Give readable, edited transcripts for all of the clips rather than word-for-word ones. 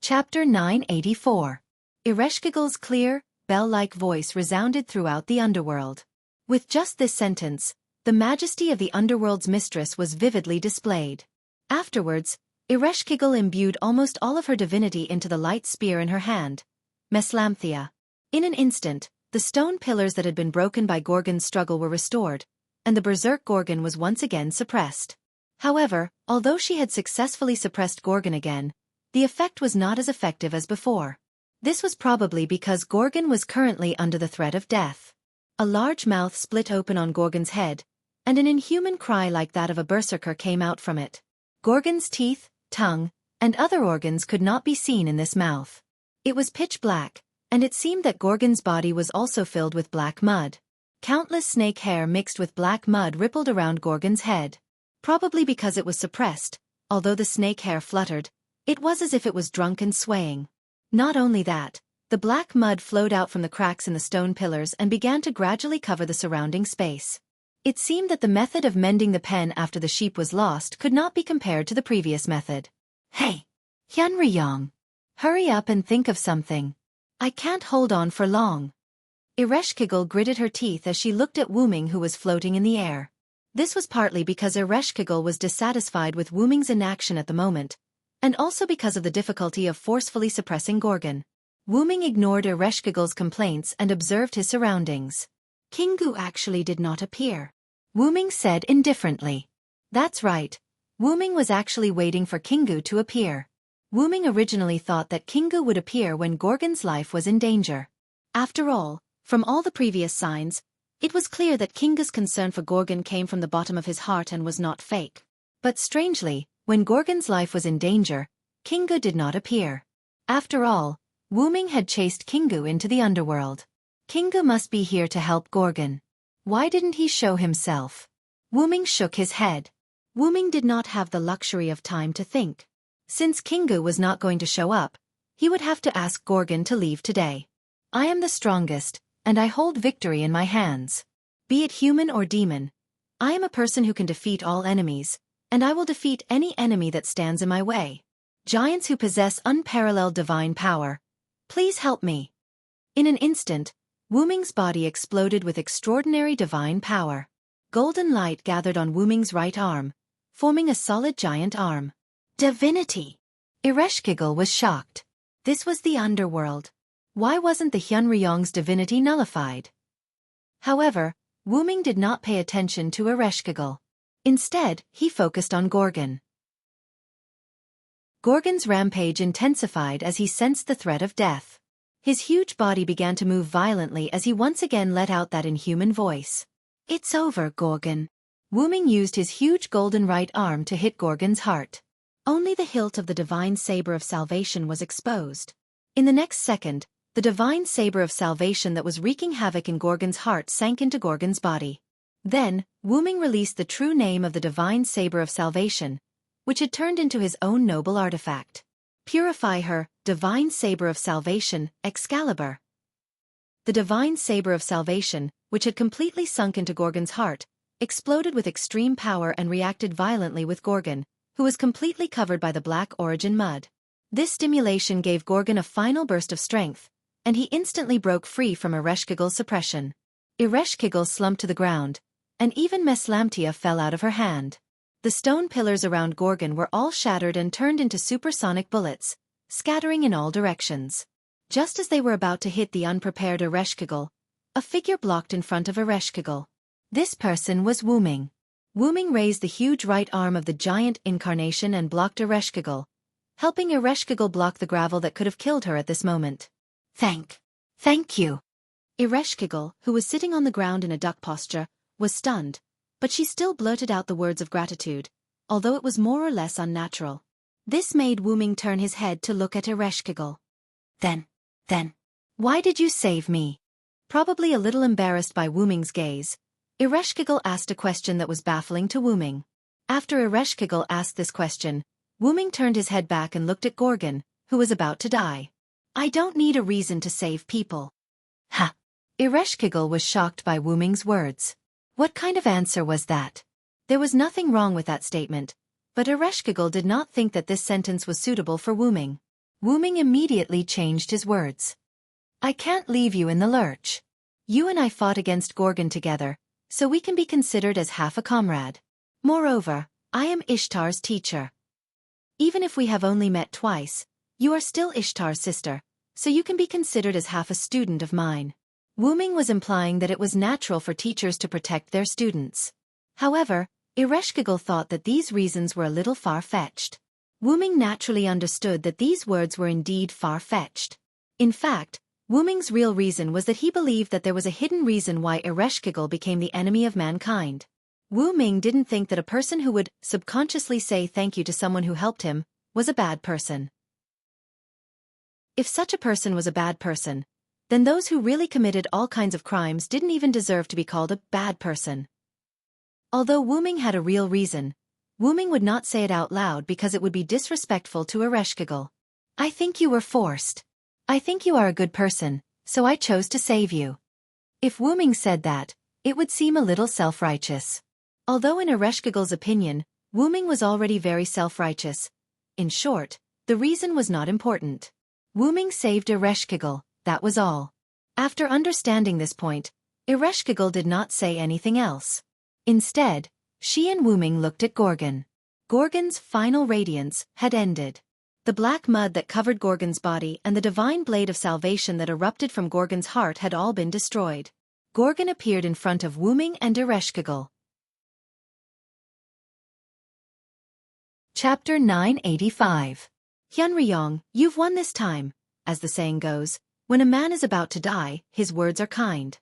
Chapter 984. Ereshkigal's clear, bell-like voice resounded throughout the underworld. With just this sentence, the majesty of the underworld's mistress was vividly displayed. Afterwards, Ereshkigal imbued almost all of her divinity into the light spear in her hand, Meslamthia. In an instant, the stone pillars that had been broken by Gorgon's struggle were restored, and the berserk Gorgon was once again suppressed. However, although she had successfully suppressed Gorgon again, the effect was not as effective as before. This was probably because Gorgon was currently under the threat of death. A large mouth split open on Gorgon's head, and an inhuman cry like that of a berserker came out from it. Gorgon's teeth, tongue, and other organs could not be seen in this mouth. It was pitch black, and it seemed that Gorgon's body was also filled with black mud. Countless snake hair mixed with black mud rippled around Gorgon's head. Probably because it was suppressed, although the snake hair fluttered, it was as if it was drunk and swaying. Not only that, the black mud flowed out from the cracks in the stone pillars and began to gradually cover the surrounding space. It seemed that the method of mending the pen after the sheep was lost could not be compared to the previous method. Hey! Hyunryong! Hurry up and think of something. I can't hold on for long. Ereshkigal gritted her teeth as she looked at Wuming, who was floating in the air. This was partly because Ereshkigal was dissatisfied with Wuming's inaction at the moment, and also because of the difficulty of forcefully suppressing Gorgon. Wuming ignored Ereshkigal's complaints and observed his surroundings. Kingu actually did not appear. Wuming said indifferently. That's right. Wuming was actually waiting for Kingu to appear. Wuming originally thought that Kingu would appear when Gorgon's life was in danger. After all, from all the previous signs, it was clear that Kingu's concern for Gorgon came from the bottom of his heart and was not fake. But strangely, when Gorgon's life was in danger, Kingu did not appear. After all, Wuming had chased Kingu into the underworld. Kingu must be here to help Gorgon. Why didn't he show himself? Wuming shook his head. Wuming did not have the luxury of time to think. Since Kingu was not going to show up, he would have to ask Gorgon to leave today. I am the strongest, and I hold victory in my hands. Be it human or demon, I am a person who can defeat all enemies, and I will defeat any enemy that stands in my way. Giants who possess unparalleled divine power, please help me. In an instant, Wuming's body exploded with extraordinary divine power. Golden light gathered on Wuming's right arm, forming a solid giant arm. Divinity! Ereshkigal was shocked. This was the underworld. Why wasn't the Hyunryong's divinity nullified? However, Wuming did not pay attention to Ereshkigal. Instead, he focused on Gorgon. Gorgon's rampage intensified as he sensed the threat of death. His huge body began to move violently as he once again let out that inhuman voice. It's over, Gorgon. Wuming used his huge golden right arm to hit Gorgon's heart. Only the hilt of the divine saber of salvation was exposed. In the next second, the divine saber of salvation that was wreaking havoc in Gorgon's heart sank into Gorgon's body. Then, Wuming released the true name of the divine saber of salvation, which had turned into his own noble artifact. Purify her, divine saber of salvation, Excalibur. The divine saber of salvation, which had completely sunk into Gorgon's heart, exploded with extreme power and reacted violently with Gorgon, who was completely covered by the black origin mud. This stimulation gave Gorgon a final burst of strength, and he instantly broke free from Ereshkigal's suppression. Ereshkigal slumped to the ground, and even Meslamthia fell out of her hand. The stone pillars around Gorgon were all shattered and turned into supersonic bullets, scattering in all directions. Just as they were about to hit the unprepared Ereshkigal, a figure blocked in front of Ereshkigal. This person was Wuming. Wuming raised the huge right arm of the giant incarnation and blocked Ereshkigal, helping Ereshkigal block the gravel that could have killed her at this moment. Thank you. Ereshkigal, who was sitting on the ground in a duck posture, was stunned, but she still blurted out the words of gratitude, although it was more or less unnatural. This made Wuming turn his head to look at Ereshkigal. Then, why did you save me? Probably a little embarrassed by Wuming's gaze, Ereshkigal asked a question that was baffling to Wuming. After Ereshkigal asked this question, Wuming turned his head back and looked at Gorgon, who was about to die. I don't need a reason to save people. Ha! Ereshkigal was shocked by Wuming's words. What kind of answer was that? There was nothing wrong with that statement, but Ereshkigal did not think that this sentence was suitable for Wuming. Ming immediately changed his words. I can't leave you in the lurch. You and I fought against Gorgon together, so we can be considered as half a comrade. Moreover, I am Ishtar's teacher. Even if we have only met twice, you are still Ishtar's sister, so you can be considered as half a student of mine. Ming was implying that it was natural for teachers to protect their students. However, Ereshkigal thought that these reasons were a little far-fetched. Ming naturally understood that these words were indeed far-fetched. In fact, Ming's real reason was that he believed that there was a hidden reason why Ereshkigal became the enemy of mankind. Ming didn't think that a person who would subconsciously say thank you to someone who helped him was a bad person. If such a person was a bad person, then those who really committed all kinds of crimes didn't even deserve to be called a bad person. Although Ming had a real reason, Ming would not say it out loud because it would be disrespectful to Ereshkigal. I think you were forced. I think you are a good person, so I chose to save you. If Ming said that, it would seem a little self-righteous. Although in Ereshkigal's opinion, Ming was already very self-righteous. In short, the reason was not important. Ming saved Ereshkigal, that was all. After understanding this point, Ereshkigal did not say anything else. Instead, she and Ming looked at Gorgon. Gorgon's final radiance had ended. The black mud that covered Gorgon's body and the divine blade of salvation that erupted from Gorgon's heart had all been destroyed. Gorgon appeared in front of Ming and Ereshkigal. Chapter 985. Hyunryong, you've won this time. As the saying goes, when a man is about to die, his words are kind.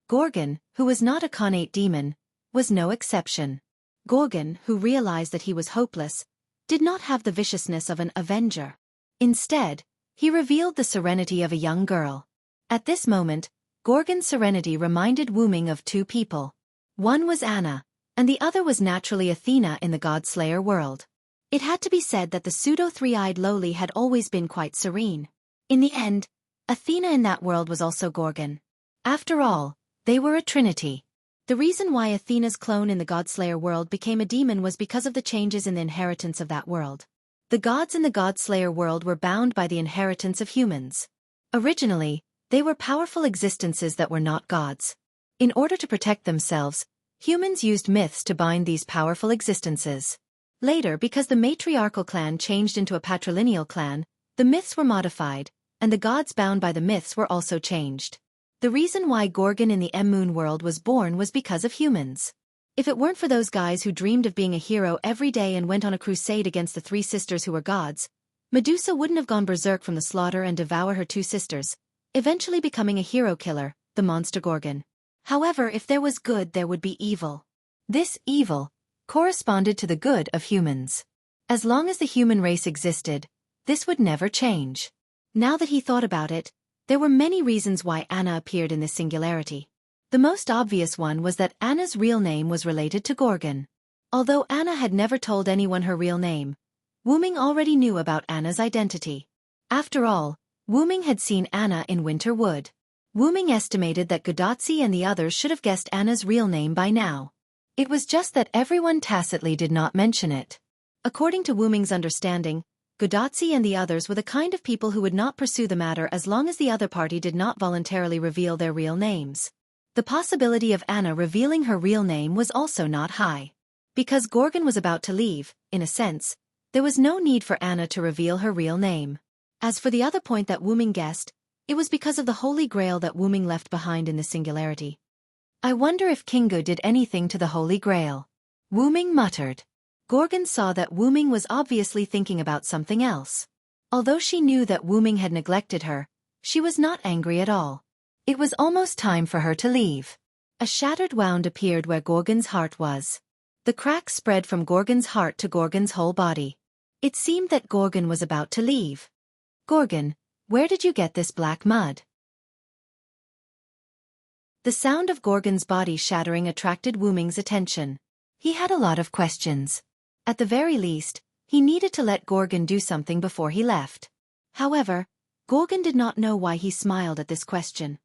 Gorgon, who was not a connate demon, was no exception. Gorgon, who realized that he was hopeless, did not have the viciousness of an avenger. Instead, he revealed the serenity of a young girl. At this moment, Gorgon's serenity reminded Ming of two people. One was Anna, and the other was naturally Athena in the God-Slayer world. It had to be said that the pseudo-three-eyed lowly had always been quite serene. In the end, Athena in that world was also Gorgon. After all, they were a trinity. The reason why Athena's clone in the God-Slayer world became a demon was because of the changes in the inheritance of that world. The gods in the God-Slayer world were bound by the inheritance of humans. Originally, they were powerful existences that were not gods. In order to protect themselves, humans used myths to bind these powerful existences. Later, because the matriarchal clan changed into a patrilineal clan, the myths were modified, and the gods bound by the myths were also changed. The reason why Gorgon in the M-Moon world was born was because of humans. If it weren't for those guys who dreamed of being a hero every day and went on a crusade against the three sisters who were gods, Medusa wouldn't have gone berserk from the slaughter and devour her two sisters, eventually becoming a hero killer, the monster Gorgon. However, if there was good, there would be evil. This evil corresponded to the good of humans. As long as the human race existed, this would never change. Now that he thought about it, there were many reasons why Anna appeared in this singularity. The most obvious one was that Anna's real name was related to Gorgon. Although Anna had never told anyone her real name, Ming already knew about Anna's identity. After all, Ming had seen Anna in Winter Wood. Ming estimated that Godotzi and the others should have guessed Anna's real name by now. It was just that everyone tacitly did not mention it. According to Ming's understanding, Godotzi and the others were the kind of people who would not pursue the matter as long as the other party did not voluntarily reveal their real names. The possibility of Anna revealing her real name was also not high. Because Gorgon was about to leave, in a sense, there was no need for Anna to reveal her real name. As for the other point that Ming guessed, it was because of the Holy Grail that Ming left behind in the singularity. I wonder if Kingu did anything to the Holy Grail. Ming muttered. Gorgon saw that Ming was obviously thinking about something else. Although she knew that Ming had neglected her, she was not angry at all. It was almost time for her to leave. A shattered wound appeared where Gorgon's heart was. The crack spread from Gorgon's heart to Gorgon's whole body. It seemed that Gorgon was about to leave. Gorgon, where did you get this black mud? The sound of Gorgon's body shattering attracted Ming's attention. He had a lot of questions. At the very least, he needed to let Gorgon do something before he left. However, Gorgon did not know why he smiled at this question.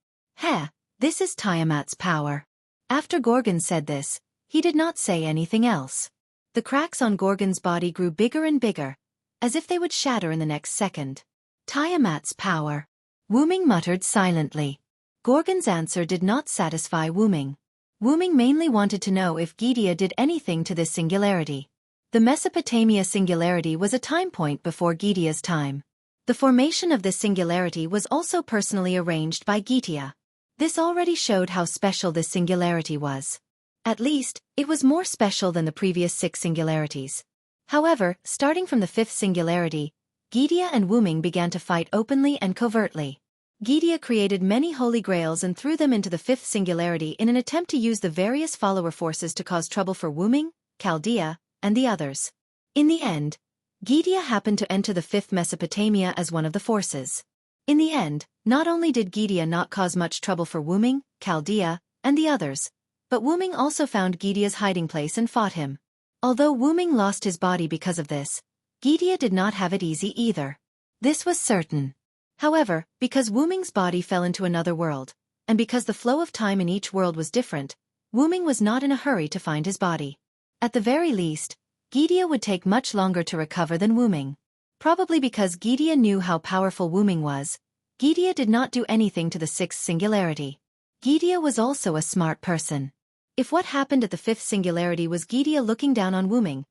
This is Tiamat's power. After Gorgon said this, he did not say anything else. The cracks on Gorgon's body grew bigger and bigger, as if they would shatter in the next second. Tiamat's power. Wu Ming muttered silently. Gorgon's answer did not satisfy Wu Ming. Wu Ming mainly wanted to know if Gidia did anything to this singularity. The Mesopotamia singularity was a time point before Gidia's time. The formation of this singularity was also personally arranged by Gidia. This already showed how special this singularity was. At least, it was more special than the previous 6 singularities. However, starting from the 5th singularity, Gidia and Wu Ming began to fight openly and covertly. Gidia created many holy grails and threw them into the 5th singularity in an attempt to use the various follower forces to cause trouble for Wu Ming, Chaldea, and the others. In the end, Gidia happened to enter the 5th Mesopotamia as one of the forces. In the end, not only did Gidia not cause much trouble for Wu Ming, Chaldea, and the others, but Wu Ming also found Gidia's hiding place and fought him. Although Wu Ming lost his body because of this, Gidia did not have it easy either. This was certain. However, because Wu Ming's body fell into another world, and because the flow of time in each world was different, Wu Ming was not in a hurry to find his body. At the very least, Gidia would take much longer to recover than Wu Ming. Probably because Gidia knew how powerful Wu Ming was, Gidia did not do anything to the 6th singularity. Gidia was also a smart person. If what happened at the 5th singularity was Gidia looking down on Wu Ming,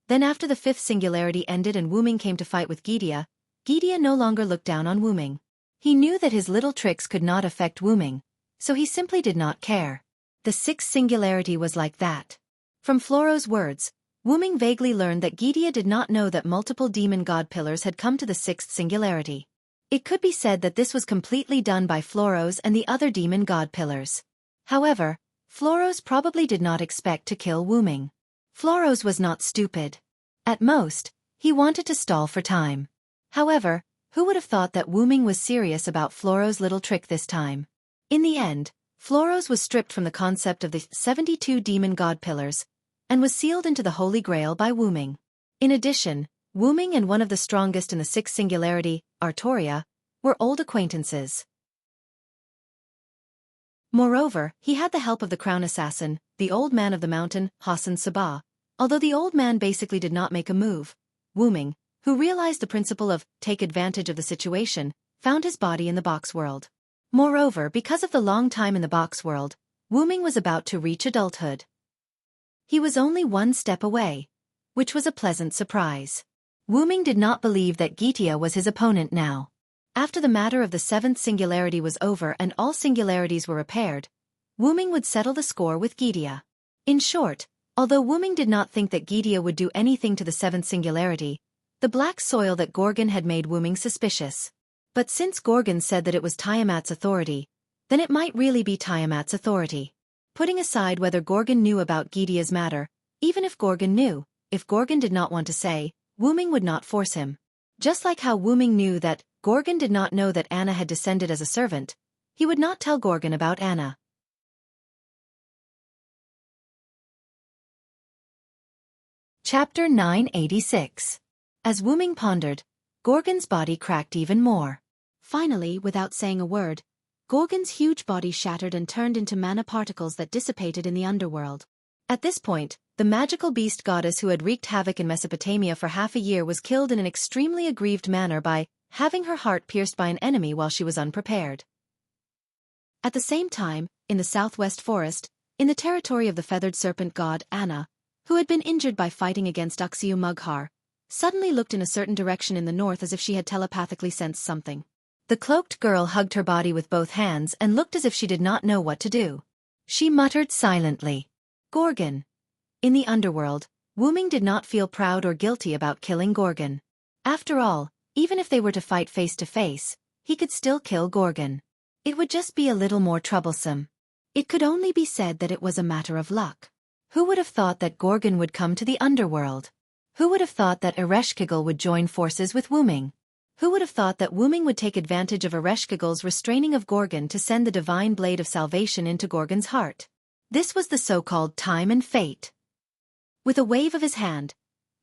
then after the 5th singularity ended and Wu Ming came to fight with Gidia, Gidia no longer looked down on Wu Ming. He knew that his little tricks could not affect Wu Ming, so he simply did not care. The 6th singularity was like that. From Floro's words, Wu Ming vaguely learned that Gidia did not know that multiple demon god pillars had come to the 6th singularity. It could be said that this was completely done by Floro's and the other demon god pillars. However, Floro's probably did not expect to kill Wu Ming. Floro's was not stupid. At most, he wanted to stall for time. However, who would have thought that Wu Ming was serious about Floro's little trick this time? In the end, Floro's was stripped from the concept of the 72 demon god pillars, and was sealed into the Holy Grail by Wu Ming. In addition, Wu Ming and one of the strongest in the 6th singularity, Artoria, were old acquaintances. Moreover, he had the help of the crown assassin, the old man of the mountain, Hassan Sabah. Although the old man basically did not make a move, Wu Ming, who realized the principle of take advantage of the situation, found his body in the box world. Moreover, because of the long time in the box world, Wu Ming was about to reach adulthood. He was only one step away, which was a pleasant surprise. Wu Ming did not believe that Gidia was his opponent now. After the matter of the 7th singularity was over and all singularities were repaired, Wu Ming would settle the score with Gidia. In short, although Wu Ming did not think that Gidia would do anything to the 7th singularity, the black soil that Gorgon had made Wu Ming suspicious. But since Gorgon said that it was Tiamat's authority, then it might really be Tiamat's authority. Putting aside whether Gorgon knew about Gidia's matter, even if Gorgon knew, if Gorgon did not want to say, Wu Ming would not force him. Just like how Wu Ming knew that Gorgon did not know that Anna had descended as a servant, he would not tell Gorgon about Anna. Chapter 986. As Wu Ming pondered, Gorgon's body cracked even more. Finally, without saying a word, Gorgon's huge body shattered and turned into mana particles that dissipated in the underworld. At this point, the magical beast goddess who had wreaked havoc in Mesopotamia for half a year was killed in an extremely aggrieved manner by having her heart pierced by an enemy while she was unprepared. At the same time, in the southwest forest, in the territory of the feathered serpent god Anna, who had been injured by fighting against Uxiu Mughar, suddenly looked in a certain direction in the north as if she had telepathically sensed something. The cloaked girl hugged her body with both hands and looked as if she did not know what to do. She muttered silently. Gorgon. In the underworld, Wu Ming did not feel proud or guilty about killing Gorgon. After all, even if they were to fight face to face, he could still kill Gorgon. It would just be a little more troublesome. It could only be said that it was a matter of luck. Who would have thought that Gorgon would come to the underworld? Who would have thought that Ereshkigal would join forces with Wu Ming? Who would have thought that Wu Ming would take advantage of Ereshkigal's restraining of Gorgon to send the divine blade of salvation into Gorgon's heart? This was the so-called time and fate. With a wave of his hand,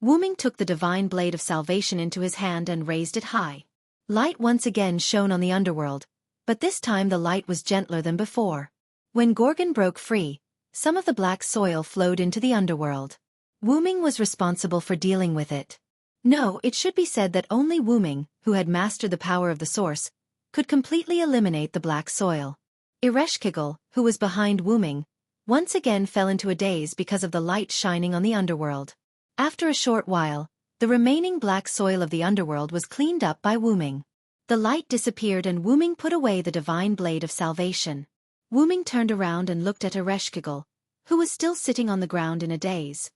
Wu Ming took the divine blade of salvation into his hand and raised it high. Light once again shone on the underworld, but this time the light was gentler than before. When Gorgon broke free, some of the black soil flowed into the underworld. Wu Ming was responsible for dealing with it. No, it should be said that only Wu Ming, who who had mastered the power of the source, could completely eliminate the black soil. Ereshkigal, who was behind Wuming, once again fell into a daze because of the light shining on the underworld. After a short while, the remaining black soil of the underworld was cleaned up by Wuming. The light disappeared and Wuming put away the divine blade of salvation. Wuming turned around and looked at Ereshkigal, who was still sitting on the ground in a daze.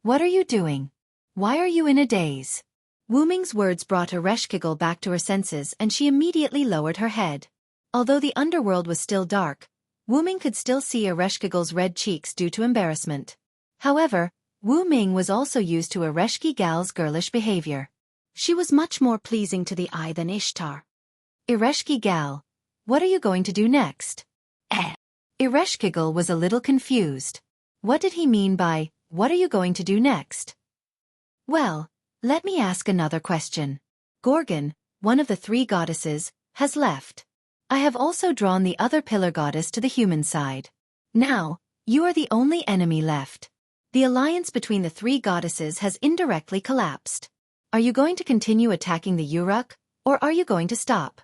"What are you doing? Why are you in a daze?" Wuming's words brought Ereshkigal back to her senses and she immediately lowered her head. Although the underworld was still dark, Wuming could still see Ereshkigal's red cheeks due to embarrassment. However, Wuming was also used to Ereshkigal's girlish behavior. She was much more pleasing to the eye than Ishtar. "Ereshkigal, what are you going to do next?" Ereshkigal was a little confused. What did he mean by, "What are you going to do next?" "Well, let me ask another question. Gorgon, one of the three goddesses, has left. I have also drawn the other pillar goddess to the human side. Now, you are the only enemy left. The alliance between the three goddesses has indirectly collapsed. Are you going to continue attacking the Uruk, or are you going to stop?"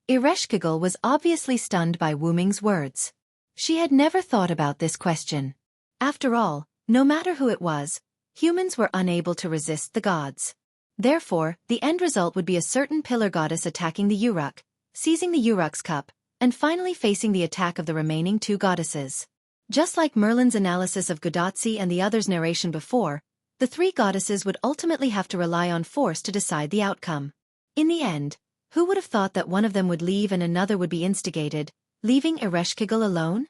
Ereshkigal was obviously stunned by Wuming's words. She had never thought about this question. After all, no matter who it was, humans were unable to resist the gods. Therefore, the end result would be a certain pillar goddess attacking the Uruk, seizing the Uruk's cup, and finally facing the attack of the remaining two goddesses. Just like Merlin's analysis of Godotzi and the others' narration before, the three goddesses would ultimately have to rely on force to decide the outcome. In the end, who would have thought that one of them would leave and another would be instigated, leaving Ereshkigal alone?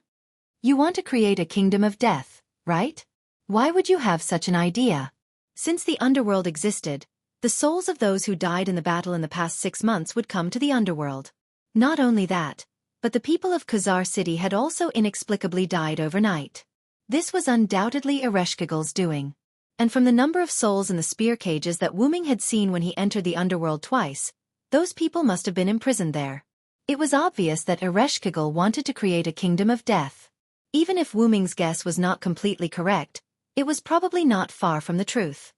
You want to create a kingdom of death, right? Why would you have such an idea? Since the underworld existed, the souls of those who died in the battle in the past 6 months would come to the underworld. Not only that, but the people of Khazar City had also inexplicably died overnight. This was undoubtedly Ereshkigal's doing. And from the number of souls in the spear cages that Wuming had seen when he entered the underworld twice, those people must have been imprisoned there. It was obvious that Ereshkigal wanted to create a kingdom of death. Even if Wuming's guess was not completely correct, it was probably not far from the truth.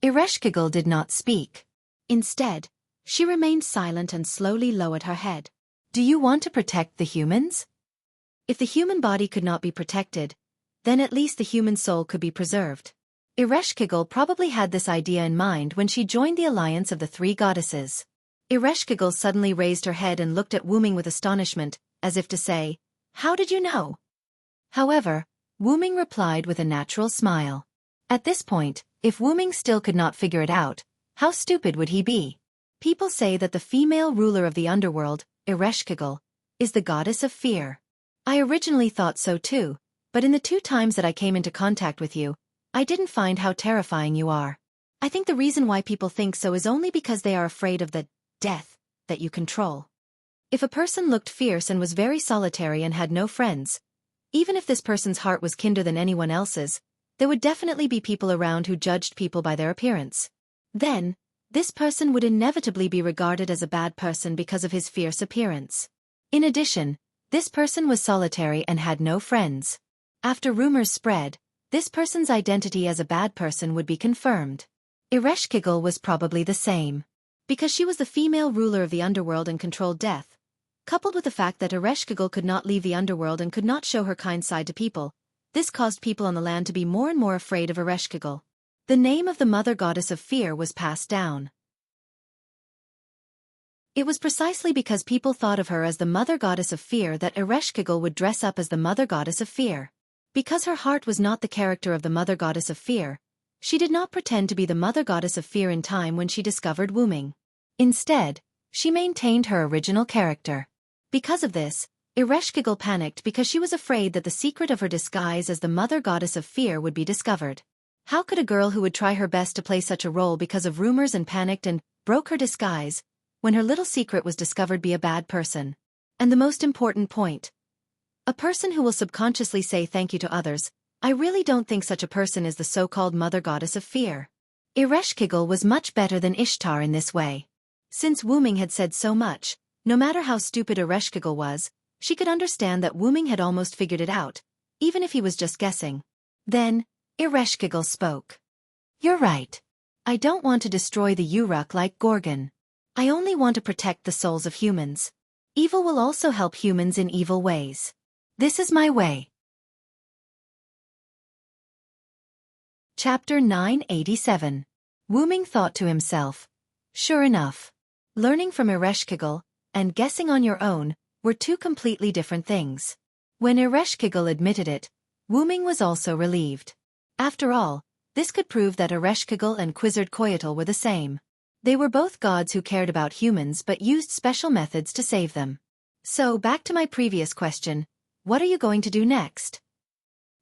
Ereshkigal did not speak. Instead, she remained silent and slowly lowered her head. "Do you want to protect the humans? If the human body could not be protected, then at least the human soul could be preserved." Ereshkigal probably had this idea in mind when she joined the alliance of the three goddesses. Ereshkigal suddenly raised her head and looked at Wuming with astonishment, as if to say, "How did you know?" However, Wuming replied with a natural smile. At this point, if Wuming still could not figure it out, how stupid would he be? People say that the female ruler of the underworld, Ereshkigal, is the goddess of fear. I originally thought so too, but in the 2 times that I came into contact with you, I didn't find how terrifying you are. I think the reason why people think so is only because they are afraid of the death that you control. If a person looked fierce and was very solitary and had no friends, even if this person's heart was kinder than anyone else's, there would definitely be people around who judged people by their appearance. Then, this person would inevitably be regarded as a bad person because of his fierce appearance. In addition, this person was solitary and had no friends. After rumors spread, this person's identity as a bad person would be confirmed. Ereshkigal was probably the same. Because she was the female ruler of the underworld and controlled death, coupled with the fact that Ereshkigal could not leave the underworld and could not show her kind side to people, this caused people on the land to be more and more afraid of Ereshkigal. The name of the mother goddess of fear was passed down. It was precisely because people thought of her as the mother goddess of fear that Ereshkigal would dress up as the mother goddess of fear. Because her heart was not the character of the mother goddess of fear, she did not pretend to be the mother goddess of fear in time when she discovered Wuming. Instead, she maintained her original character. Because of this, Ereshkigal panicked because she was afraid that the secret of her disguise as the mother goddess of fear would be discovered. How could a girl who would try her best to play such a role because of rumors and panicked and broke her disguise, when her little secret was discovered, be a bad person? And the most important point, a person who will subconsciously say thank you to others, I really don't think such a person is the so-called mother goddess of fear. Ereshkigal was much better than Ishtar in this way. Since Wuming had said so much, no matter how stupid Ereshkigal was, she could understand that Wuming had almost figured it out, even if he was just guessing. Then, Ereshkigal spoke. "You're right. I don't want to destroy the Uruk like Gorgon. I only want to protect the souls of humans. Evil will also help humans in evil ways. This is my way. Chapter 987. Wu Ming thought to himself. Sure enough. Learning from Ereshkigal and guessing on your own were two completely different things. When Ereshkigal admitted it, Wu Ming was also relieved. After all, this could prove that Ereshkigal and Quetzalcoatl were the same. They were both gods who cared about humans but used special methods to save them. So back to my previous question, what are you going to do next?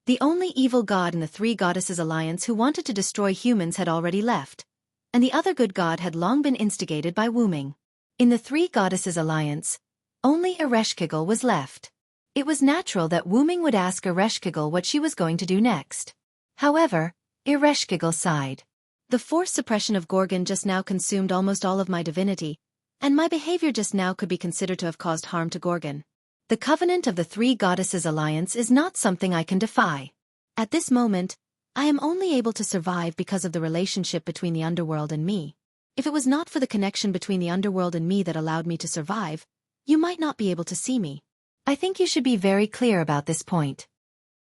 The only evil god in the Three Goddesses Alliance who wanted to destroy humans had already left, and the other good god had long been instigated by Wu Ming. In the Three Goddesses Alliance, only Ereshkigal was left. It was natural that Wu Ming would ask Ereshkigal what she was going to do next. However, Ereshkigal sighed. The force suppression of Gorgon just now consumed almost all of my divinity, and my behavior just now could be considered to have caused harm to Gorgon. The covenant of the Three Goddesses Alliance is not something I can defy. At this moment, I am only able to survive because of the relationship between the underworld and me. If it was not for the connection between the underworld and me that allowed me to survive, you might not be able to see me. I think you should be very clear about this point.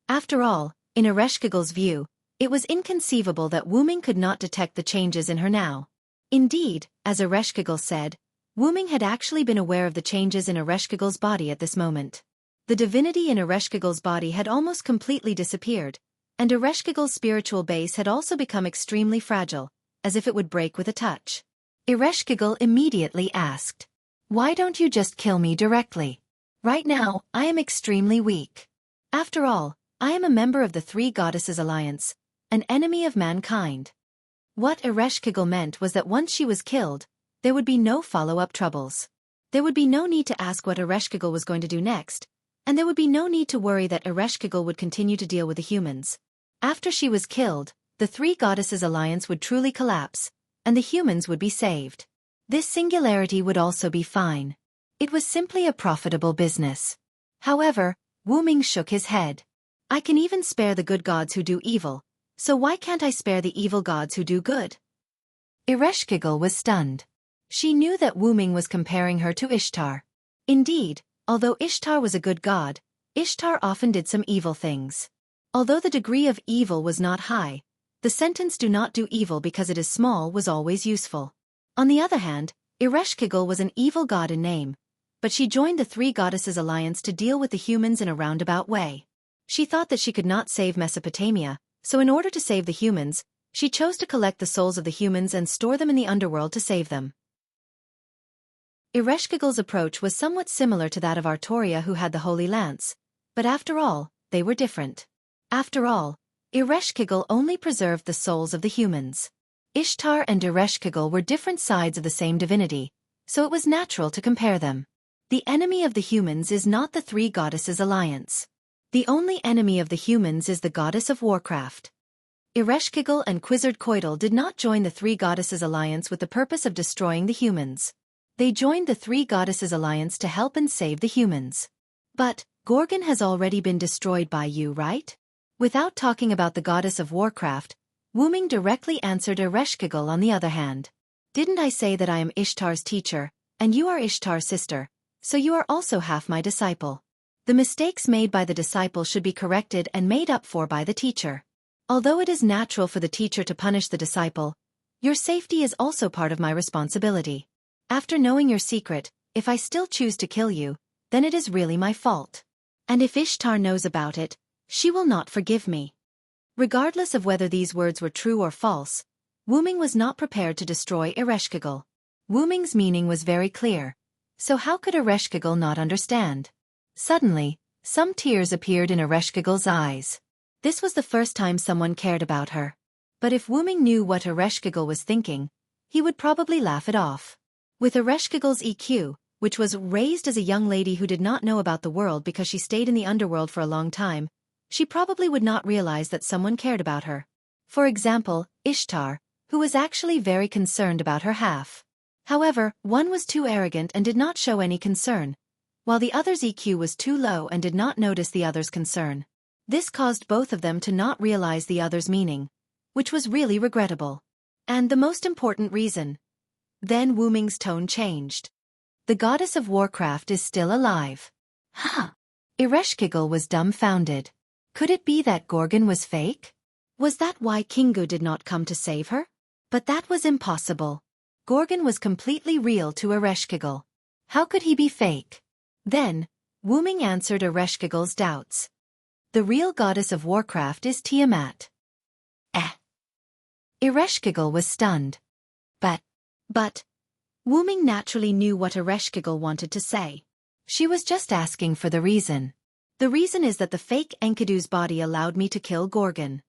After all, in Ereshkigal's view, it was inconceivable that Wu Ming could not detect the changes in her now. Indeed, as Ereshkigal said, Wu Ming had actually been aware of the changes in Ereshkigal's body at this moment. The divinity in Ereshkigal's body had almost completely disappeared, and Ereshkigal's spiritual base had also become extremely fragile, as if it would break with a touch. Ereshkigal immediately asked, "Why don't you just kill me directly? Right now, I am extremely weak. After all, I am a member of the Three Goddesses Alliance, an enemy of mankind." What Ereshkigal meant was that once she was killed, there would be no follow-up troubles. There would be no need to ask what Ereshkigal was going to do next, and there would be no need to worry that Ereshkigal would continue to deal with the humans. After she was killed, the Three Goddesses Alliance would truly collapse, and the humans would be saved. This singularity would also be fine. It was simply a profitable business. However, Wu Ming shook his head. I can even spare the good gods who do evil, so why can't I spare the evil gods who do good? Ereshkigal was stunned. She knew that Wu Ming was comparing her to Ishtar. Indeed, although Ishtar was a good god, Ishtar often did some evil things. Although the degree of evil was not high, the sentence "do not do evil because it is small" was always useful. On the other hand, Ereshkigal was an evil god in name, but she joined the Three Goddesses Alliance to deal with the humans in a roundabout way. She thought that she could not save Mesopotamia, so in order to save the humans, she chose to collect the souls of the humans and store them in the underworld to save them. Ereshkigal's approach was somewhat similar to that of Artoria, who had the Holy Lance, but after all, they were different. After all, Ereshkigal only preserved the souls of the humans. Ishtar and Ereshkigal were different sides of the same divinity, so it was natural to compare them. The enemy of the humans is not the Three Goddesses Alliance. The only enemy of the humans is the goddess of warcraft. Ereshkigal and Quetzalcoatl did not join the Three Goddesses Alliance with the purpose of destroying the humans. They joined the Three Goddesses Alliance to help and save the humans. But, Gorgon has already been destroyed by you, right? Without talking about the goddess of warcraft, Wu Ming directly answered Ereshkigal on the other hand. Didn't I say that I am Ishtar's teacher, and you are Ishtar's sister, so you are also half my disciple? The mistakes made by the disciple should be corrected and made up for by the teacher. Although it is natural for the teacher to punish the disciple, your safety is also part of my responsibility. After knowing your secret, if I still choose to kill you, then it is really my fault. And if Ishtar knows about it, she will not forgive me. Regardless of whether these words were true or false, Wu Ming was not prepared to destroy Ereshkigal. Wu Ming's meaning was very clear, so how could Ereshkigal not understand? Suddenly, some tears appeared in Ereshkigal's eyes. This was the first time someone cared about her. But if Wu Ming knew what Ereshkigal was thinking, he would probably laugh it off. With Ereshkigal's EQ, which was raised as a young lady who did not know about the world because she stayed in the underworld for a long time, she probably would not realize that someone cared about her. For example, Ishtar, who was actually very concerned about her half. However, one was too arrogant and did not show any concern, while the other's EQ was too low and did not notice the other's concern. This caused both of them to not realize the other's meaning, which was really regrettable. And the most important reason. Then Wu Ming's tone changed. The goddess of warcraft is still alive. Huh? Ereshkigal was dumbfounded. Could it be that Gorgon was fake? Was that why Kingu did not come to save her? But that was impossible. Gorgon was completely real to Ereshkigal. How could he be fake? Then, Wu Ming answered Ereshkigal's doubts. The real goddess of warcraft is Tiamat. Ereshkigal was stunned. But, Wu Ming naturally knew what Ereshkigal wanted to say. She was just asking for the reason. The reason is that the fake Enkidu's body allowed me to kill Gorgon.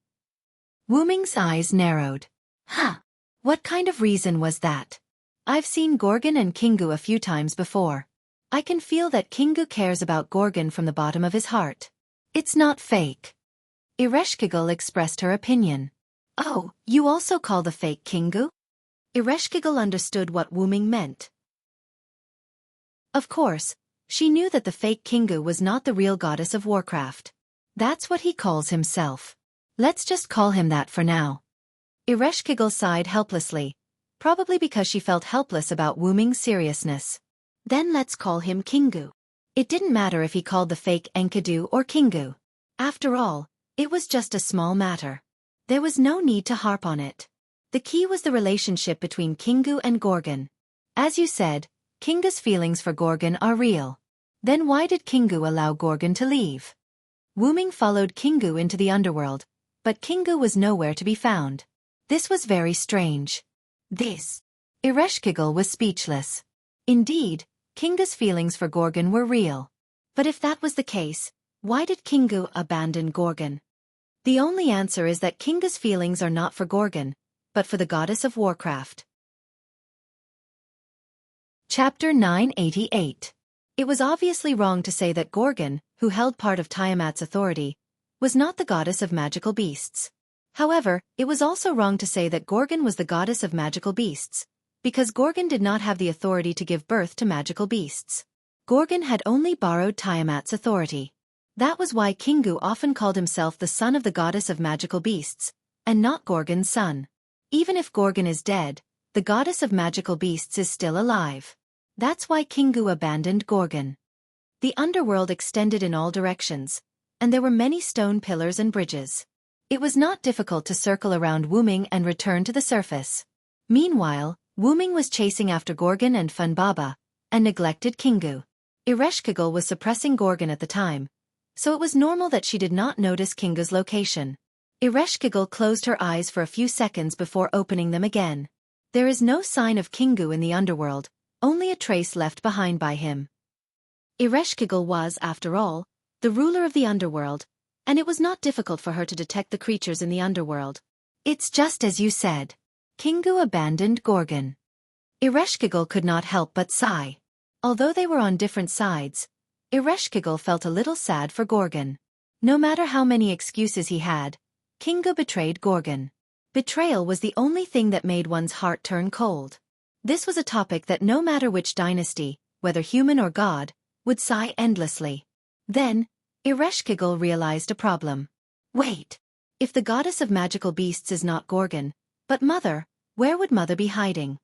Wu Ming's eyes narrowed. Huh? What kind of reason was that? I've seen Gorgon and Kingu a few times before. I can feel that Kingu cares about Gorgon from the bottom of his heart. It's not fake. Ereshkigal expressed her opinion. Oh, you also call the fake Kingu? Ereshkigal understood what Wu Ming meant. Of course, she knew that the fake Kingu was not the real goddess of warcraft. That's what he calls himself. Let's just call him that for now. Ereshkigal sighed helplessly, probably because she felt helpless about Wu Ming's seriousness. Then let's call him Kingu. It didn't matter if he called the fake Enkidu or Kingu. After all, it was just a small matter. There was no need to harp on it. The key was the relationship between Kingu and Gorgon. As you said, Kingu's feelings for Gorgon are real. Then why did Kingu allow Gorgon to leave? Wu Ming followed Kingu into the underworld, but Kingu was nowhere to be found. This was very strange. Ereshkigal was speechless. Indeed, Kingu's feelings for Gorgon were real. But if that was the case, why did Kingu abandon Gorgon? The only answer is that Kingu's feelings are not for Gorgon, but for the goddess of warcraft. Chapter 988. It was obviously wrong to say that Gorgon, who held part of Tiamat's authority, was not the goddess of magical beasts. However, it was also wrong to say that Gorgon was the goddess of magical beasts, because Gorgon did not have the authority to give birth to magical beasts. Gorgon had only borrowed Tiamat's authority. That was why Kingu often called himself the son of the goddess of magical beasts, and not Gorgon's son. Even if Gorgon is dead, the goddess of magical beasts is still alive. That's why Kingu abandoned Gorgon. The underworld extended in all directions, and there were many stone pillars and bridges. It was not difficult to circle around Wu Ming and return to the surface. Meanwhile, Wu Ming was chasing after Gorgon and Fun Baba, and neglected Kingu. Ereshkigal was suppressing Gorgon at the time, so it was normal that she did not notice Kingu's location. Ereshkigal closed her eyes for a few seconds before opening them again. There is no sign of Kingu in the underworld, only a trace left behind by him. Ereshkigal was, after all, the ruler of the underworld, and it was not difficult for her to detect the creatures in the underworld. It's just as you said. Kingu abandoned Gorgon. Ereshkigal could not help but sigh. Although they were on different sides, Ereshkigal felt a little sad for Gorgon. No matter how many excuses he had, Kingu betrayed Gorgon. Betrayal was the only thing that made one's heart turn cold. This was a topic that no matter which dynasty, whether human or god, would sigh endlessly. Then, Ereshkigal realized a problem. Wait! If the goddess of magical beasts is not Gorgon, but Mother, where would Mother be hiding?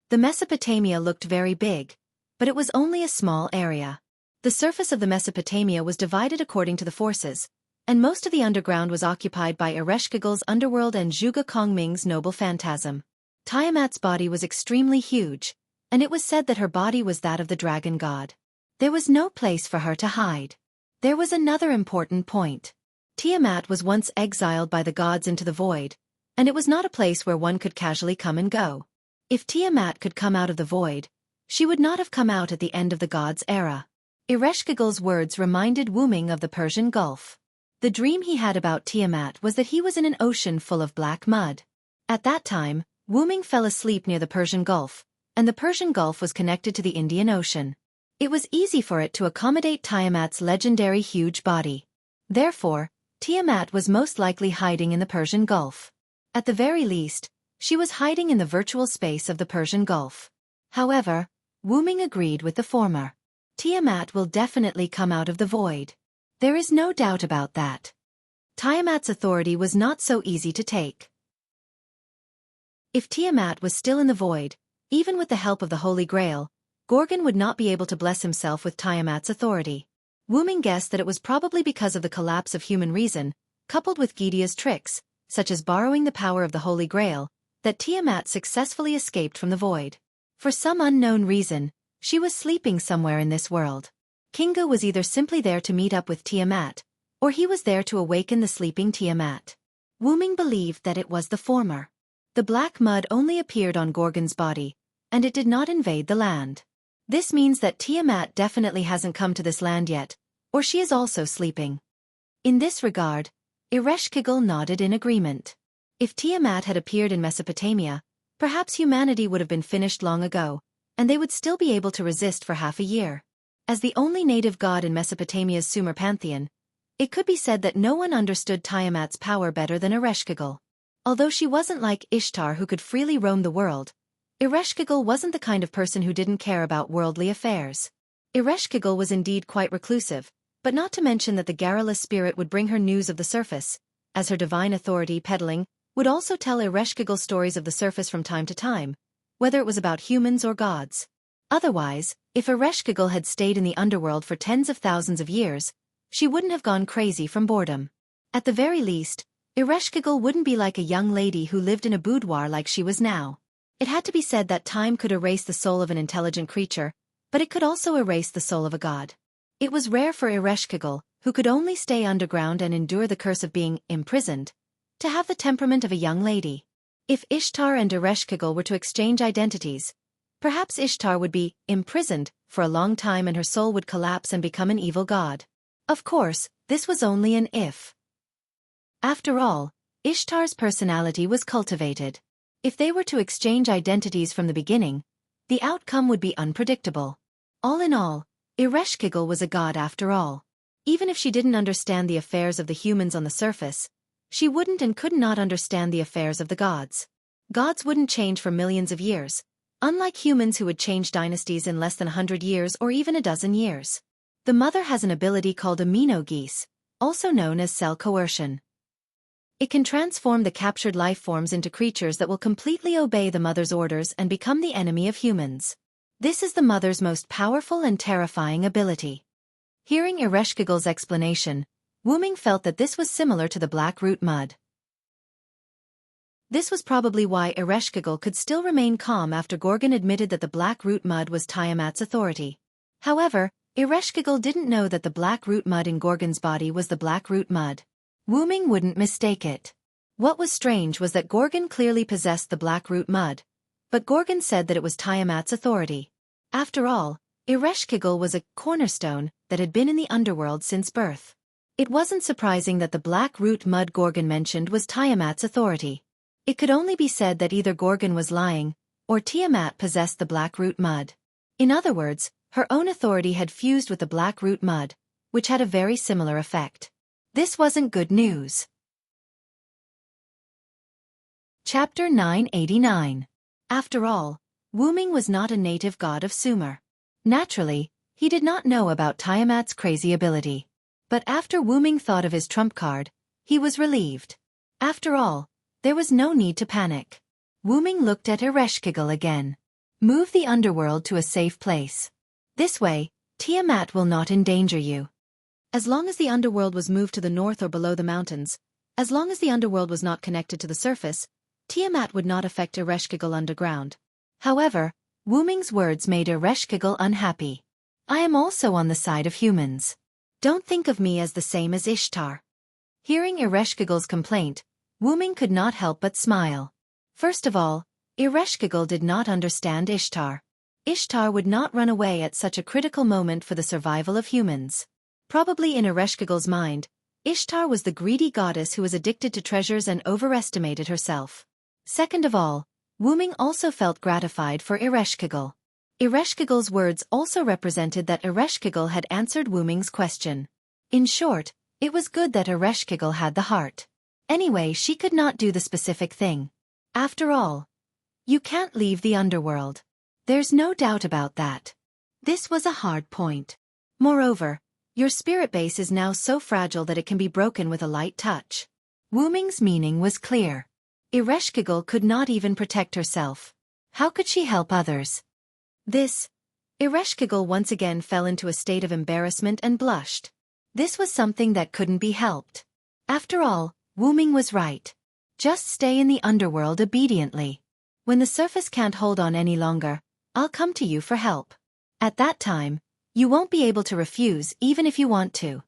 The Mesopotamia looked very big, but it was only a small area. The surface of the Mesopotamia was divided according to the forces, and most of the underground was occupied by Ereshkigal's underworld and Zhuge Kongming's noble phantasm. Tiamat's body was extremely huge, and it was said that her body was that of the dragon god. There was no place for her to hide. There was another important point. Tiamat was once exiled by the gods into the void, and it was not a place where one could casually come and go. If Tiamat could come out of the void, she would not have come out at the end of the gods' era. Ereshkigal's words reminded Wu Ming of the Persian Gulf. The dream he had about Tiamat was that he was in an ocean full of black mud. At that time, Wu Ming fell asleep near the Persian Gulf, and the Persian Gulf was connected to the Indian Ocean. It was easy for it to accommodate Tiamat's legendary huge body. Therefore, Tiamat was most likely hiding in the Persian Gulf. At the very least, she was hiding in the virtual space of the Persian Gulf. However, Wu Ming agreed with the former. Tiamat will definitely come out of the void. There is no doubt about that. Tiamat's authority was not so easy to take. If Tiamat was still in the void, even with the help of the Holy Grail, Gorgon would not be able to bless himself with Tiamat's authority. Wu Ming guessed that it was probably because of the collapse of human reason, coupled with Gidea's tricks, such as borrowing the power of the Holy Grail, that Tiamat successfully escaped from the void. For some unknown reason, she was sleeping somewhere in this world. Kinga was either simply there to meet up with Tiamat, or he was there to awaken the sleeping Tiamat. Wu Ming believed that it was the former. The black mud only appeared on Gorgon's body, and it did not invade the land. This means that Tiamat definitely hasn't come to this land yet, or she is also sleeping. In this regard, Ereshkigal nodded in agreement. If Tiamat had appeared in Mesopotamia, perhaps humanity would have been finished long ago, and they would still be able to resist for half a year. As the only native god in Mesopotamia's Sumer pantheon, it could be said that no one understood Tiamat's power better than Ereshkigal. Although she wasn't like Ishtar who could freely roam the world, Ereshkigal wasn't the kind of person who didn't care about worldly affairs. Ereshkigal was indeed quite reclusive, but not to mention that the garrulous spirit would bring her news of the surface, as her divine authority peddling, would also tell Ereshkigal stories of the surface from time to time, whether it was about humans or gods. Otherwise, if Ereshkigal had stayed in the underworld for tens of thousands of years, she wouldn't have gone crazy from boredom. At the very least, Ereshkigal wouldn't be like a young lady who lived in a boudoir like she was now. It had to be said that time could erase the soul of an intelligent creature, but it could also erase the soul of a god. It was rare for Ereshkigal, who could only stay underground and endure the curse of being imprisoned, to have the temperament of a young lady. If Ishtar and Ereshkigal were to exchange identities, perhaps Ishtar would be imprisoned for a long time and her soul would collapse and become an evil god. Of course, this was only an if. After all, Ishtar's personality was cultivated. If they were to exchange identities from the beginning, the outcome would be unpredictable. All in all, Ereshkigal was a god after all. Even if she didn't understand the affairs of the humans on the surface, she wouldn't and could not understand the affairs of the gods. Gods wouldn't change for millions of years, unlike humans who would change dynasties in less than 100 years or even a dozen years. The mother has an ability called amino geese, also known as cell coercion. It can transform the captured life forms into creatures that will completely obey the mother's orders and become the enemy of humans. This is the mother's most powerful and terrifying ability. Hearing Ereshkigal's explanation, Wu Ming felt that this was similar to the black root mud. This was probably why Ereshkigal could still remain calm after Gorgon admitted that the black root mud was Tiamat's authority. However, Ereshkigal didn't know that the black root mud in Gorgon's body was the black root mud. Wu Ming wouldn't mistake it. What was strange was that Gorgon clearly possessed the black root mud, but Gorgon said that it was Tiamat's authority. After all, Ereshkigal was a cornerstone that had been in the underworld since birth. It wasn't surprising that the black root mud Gorgon mentioned was Tiamat's authority. It could only be said that either Gorgon was lying, or Tiamat possessed the black root mud. In other words, her own authority had fused with the black root mud, which had a very similar effect. This wasn't good news. Chapter 989. After all, Wu Ming was not a native god of Sumer. Naturally, he did not know about Tiamat's crazy ability. But after Wu Ming thought of his trump card, he was relieved. After all, there was no need to panic. Wu Ming looked at Ereshkigal again. Move the underworld to a safe place. This way, Tiamat will not endanger you. As long as the underworld was moved to the north or below the mountains, as long as the underworld was not connected to the surface, Tiamat would not affect Ereshkigal underground. However, Wu Ming's words made Ereshkigal unhappy. I am also on the side of humans. Don't think of me as the same as Ishtar. Hearing Ereshkigal's complaint, Wu Ming could not help but smile. First of all, Ereshkigal did not understand Ishtar. Ishtar would not run away at such a critical moment for the survival of humans. Probably in Ereshkigal's mind, Ishtar was the greedy goddess who was addicted to treasures and overestimated herself. Second of all, Wu Ming also felt gratified for Ereshkigal. Ereshkigal's words also represented that Ereshkigal had answered Wu Ming's question. In short, it was good that Ereshkigal had the heart. Anyway, she could not do the specific thing. After all, you can't leave the underworld. There's no doubt about that. This was a hard point. Moreover, your spirit base is now so fragile that it can be broken with a light touch. Wu Ming's meaning was clear. Ereshkigal could not even protect herself. How could she help others? Ereshkigal once again fell into a state of embarrassment and blushed. This was something that couldn't be helped. After all, Wuming was right. Just stay in the underworld obediently. When the surface can't hold on any longer, I'll come to you for help. At that time, you won't be able to refuse even if you want to.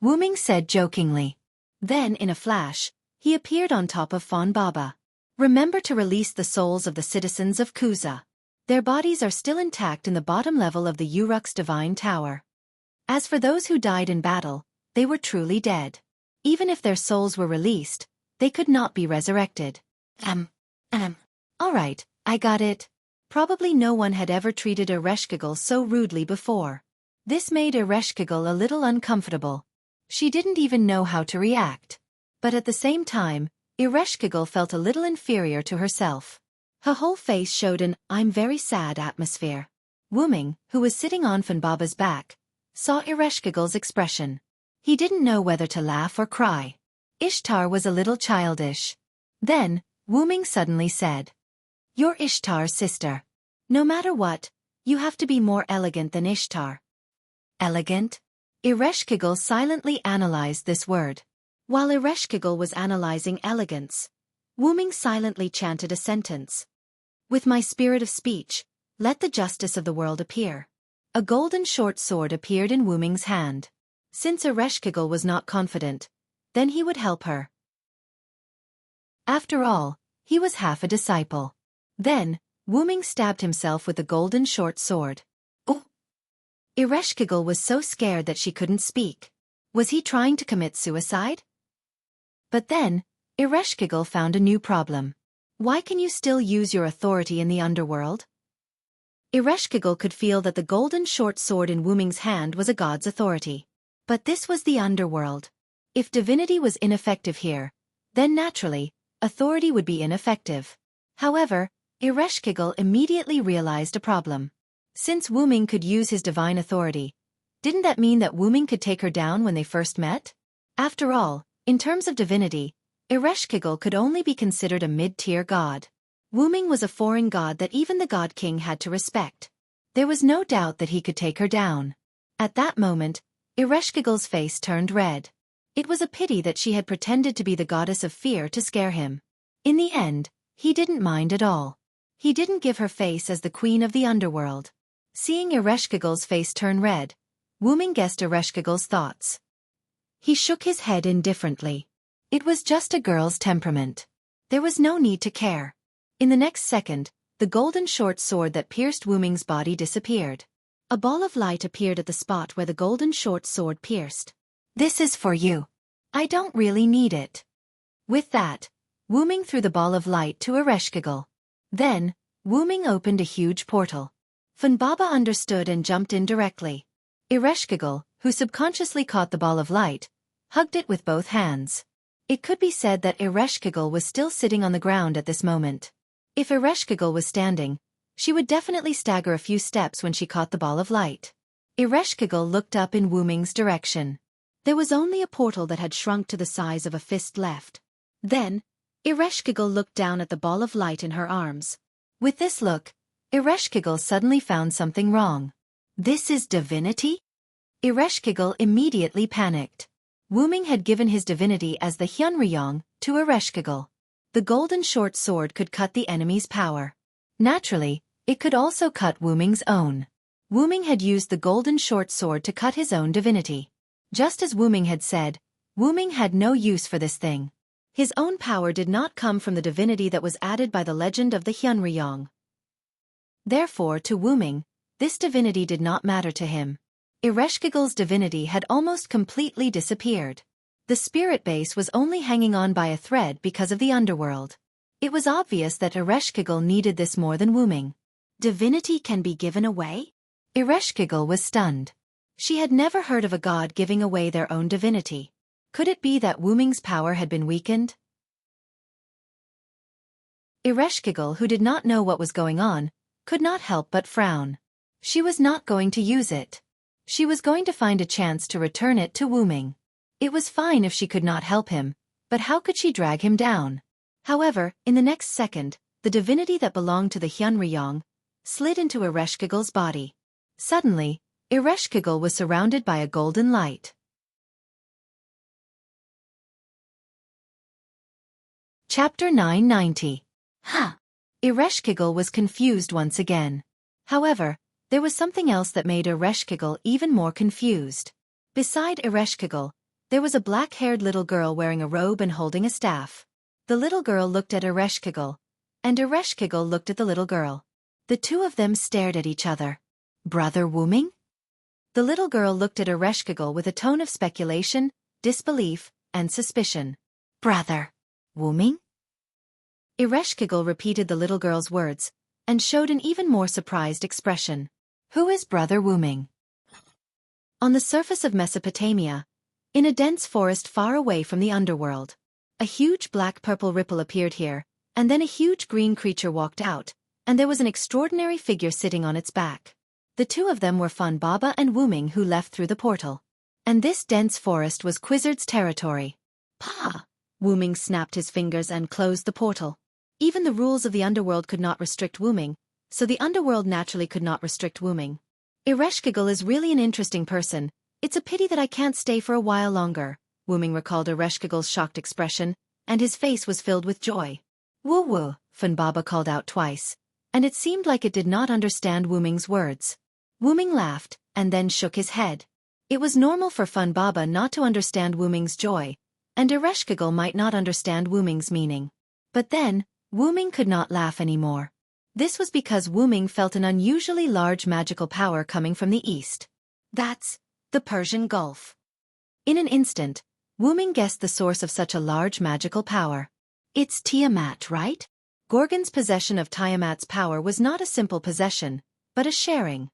Wuming said jokingly. Then, in a flash, he appeared on top of Fan Baba. Remember to release the souls of the citizens of Kuza. Their bodies are still intact in the bottom level of the Uruk's divine tower. As for those who died in battle, they were truly dead. Even if their souls were released, they could not be resurrected. Alright, I got it. Probably no one had ever treated Ereshkigal so rudely before. This made Ereshkigal a little uncomfortable. She didn't even know how to react. But at the same time, Ereshkigal felt a little inferior to herself. Her whole face showed an "I'm very sad" atmosphere. Wuming, who was sitting on Fan Baba's back, saw Ereshkigal's expression. He didn't know whether to laugh or cry. Ishtar was a little childish. Then, Wuming suddenly said, "You're Ishtar's sister. No matter what, you have to be more elegant than Ishtar." Elegant? Ereshkigal silently analyzed this word. While Ereshkigal was analyzing elegance, Wuming silently chanted a sentence. "With my spirit of speech, let the justice of the world appear." A golden short sword appeared in Wuming's hand. Since Ereshkigal was not confident, then he would help her. After all, he was half a disciple. Then, Wuming stabbed himself with the golden short sword. Oh! Ereshkigal was so scared that she couldn't speak. Was he trying to commit suicide? But then, Ereshkigal found a new problem. Why can you still use your authority in the underworld? Ereshkigal could feel that the golden short sword in Wuming's hand was a god's authority. But this was the underworld. If divinity was ineffective here, then naturally, authority would be ineffective. However, Ereshkigal immediately realized a problem. Since Wuming could use his divine authority, didn't that mean that Wuming could take her down when they first met? After all, in terms of divinity, Ereshkigal could only be considered a mid-tier god. Wuming was a foreign god that even the God King had to respect. There was no doubt that he could take her down. At that moment, Ereshkigal's face turned red. It was a pity that she had pretended to be the goddess of fear to scare him. In the end, he didn't mind at all. He didn't give her face as the queen of the underworld. Seeing Ereshkigal's face turn red, Wuming guessed Ereshkigal's thoughts. He shook his head indifferently. It was just a girl's temperament. There was no need to care. In the next second, the golden short sword that pierced Wuming's body disappeared. A ball of light appeared at the spot where the golden short sword pierced. "This is for you. I don't really need it." With that, Wuming threw the ball of light to Ereshkigal. Then, Wuming opened a huge portal. Fan Baba understood and jumped in directly. Ereshkigal, who subconsciously caught the ball of light, hugged it with both hands. It could be said that Ereshkigal was still sitting on the ground at this moment. If Ereshkigal was standing, she would definitely stagger a few steps when she caught the ball of light. Ereshkigal looked up in Wuming's direction. There was only a portal that had shrunk to the size of a fist left. Then, Ereshkigal looked down at the ball of light in her arms. With this look, Ereshkigal suddenly found something wrong. This is divinity? Ereshkigal immediately panicked. Wuming had given his divinity as the Hyunryong to Ereshkigal. The golden short sword could cut the enemy's power. Naturally, it could also cut Wuming's own. Wuming had used the golden short sword to cut his own divinity. Just as Wuming had said, Wuming had no use for this thing. His own power did not come from the divinity that was added by the legend of the Hyunryong. Therefore, to Wuming, this divinity did not matter to him. Ereshkigal's divinity had almost completely disappeared. The spirit base was only hanging on by a thread because of the underworld. It was obvious that Ereshkigal needed this more than Wuming. Divinity can be given away? Ereshkigal was stunned. She had never heard of a god giving away their own divinity. Could it be that Wuming's power had been weakened? Ereshkigal, who did not know what was going on, could not help but frown. She was not going to use it. She was going to find a chance to return it to Wuming. It was fine if she could not help him, but how could she drag him down? However, in the next second, the divinity that belonged to the Hyunryong slid into Ereshkigal's body. Suddenly, Ereshkigal was surrounded by a golden light. Chapter 990. Ha! Ereshkigal was confused once again. However, there was something else that made Ereshkigal even more confused. Beside Ereshkigal, there was a black-haired little girl wearing a robe and holding a staff. The little girl looked at Ereshkigal, and Ereshkigal looked at the little girl. The two of them stared at each other. Brother Wuming? The little girl looked at Ereshkigal with a tone of speculation, disbelief, and suspicion. Brother Wuming? Ereshkigal repeated the little girl's words, and showed an even more surprised expression. Who is Brother Wuming? On the surface of Mesopotamia, in a dense forest far away from the underworld, a huge black-purple ripple appeared here, and then a huge green creature walked out, and there was an extraordinary figure sitting on its back. The two of them were Fun Baba and Wuming, who left through the portal. And this dense forest was Quizzard's territory. Pah! Wuming snapped his fingers and closed the portal. Even the rules of the underworld could not restrict Wuming, so the underworld naturally could not restrict Wuming. Ereshkigal is really an interesting person. It's a pity that I can't stay for a while longer. Wuming recalled Ereshkigal's shocked expression, and his face was filled with joy. Woo woo, Fun Baba called out twice, and it seemed like it did not understand Wuming's words. Wuming laughed, and then shook his head. It was normal for Fun Baba not to understand Wuming's joy, and Ereshkigal might not understand Wuming's meaning. But then, Wuming could not laugh anymore. This was because Wuming felt an unusually large magical power coming from the east. That's the Persian Gulf. In an instant, Wuming guessed the source of such a large magical power. It's Tiamat, right? Gorgon's possession of Tiamat's power was not a simple possession, but a sharing.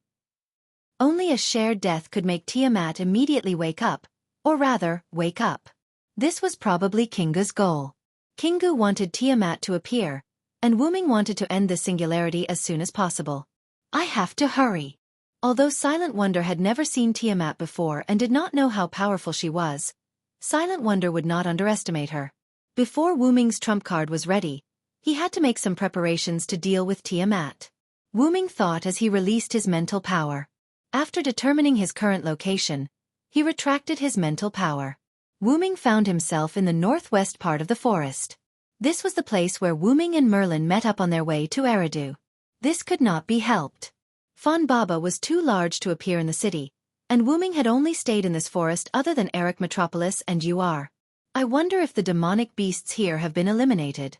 Only a shared death could make Tiamat immediately wake up, or rather, wake up. This was probably Kingu's goal. Kingu wanted Tiamat to appear, and Wuming wanted to end this singularity as soon as possible. I have to hurry. Although Silent Wonder had never seen Tiamat before and did not know how powerful she was, Silent Wonder would not underestimate her. Before Wuming's trump card was ready, he had to make some preparations to deal with Tiamat. Wuming thought as he released his mental power. After determining his current location, he retracted his mental power. Wuming found himself in the northwest part of the forest. This was the place where Wuming and Merlin met up on their way to Eridu. This could not be helped. Fun Baba was too large to appear in the city, and Wuming had only stayed in this forest other than Eric Metropolis and UR. I wonder if the demonic beasts here have been eliminated.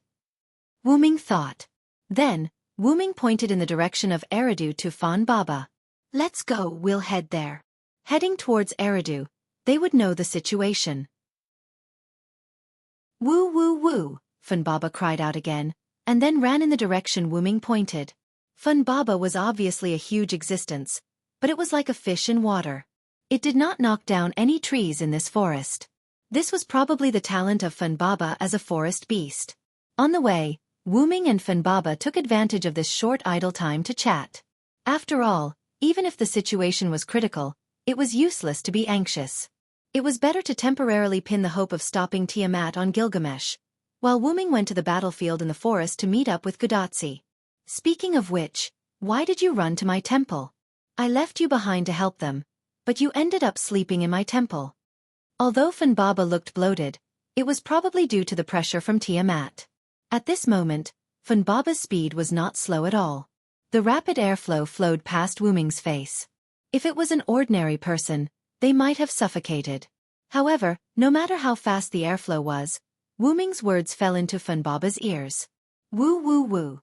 Wuming thought. Then, Wuming pointed in the direction of Eridu to Fun Baba. Let's go, we'll head there. Heading towards Eridu, they would know the situation. Woo woo woo, Fun Baba cried out again, and then ran in the direction Wuming pointed. Fun Baba was obviously a huge existence, but it was like a fish in water. It did not knock down any trees in this forest. This was probably the talent of Fun Baba as a forest beast. On the way, Wuming and Fun Baba took advantage of this short idle time to chat. After all, even if the situation was critical, it was useless to be anxious. It was better to temporarily pin the hope of stopping Tiamat on Gilgamesh, while Wuming went to the battlefield in the forest to meet up with Gudatsi. Speaking of which, why did you run to my temple? I left you behind to help them, but you ended up sleeping in my temple. Although Fun Baba looked bloated, it was probably due to the pressure from Tiamat. At this moment, Fun Baba's speed was not slow at all. The rapid airflow flowed past Wuming's face. If it was an ordinary person, they might have suffocated. However, no matter how fast the airflow was, Wuming's words fell into Fun Baba's ears. Woo woo woo.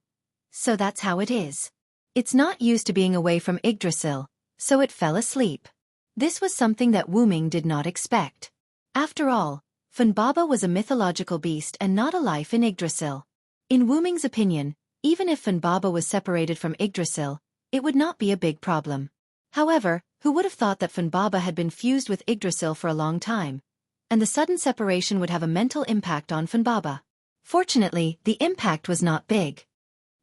So that's how it is. It's not used to being away from Yggdrasil, so it fell asleep. This was something that Wuming did not expect. After all, Fun Baba was a mythological beast and not a life in Yggdrasil. In Wuming's opinion, even if Fun Baba was separated from Yggdrasil, it would not be a big problem. However, who would have thought that Fun Baba had been fused with Yggdrasil for a long time, and the sudden separation would have a mental impact on Fun Baba? Fortunately, the impact was not big.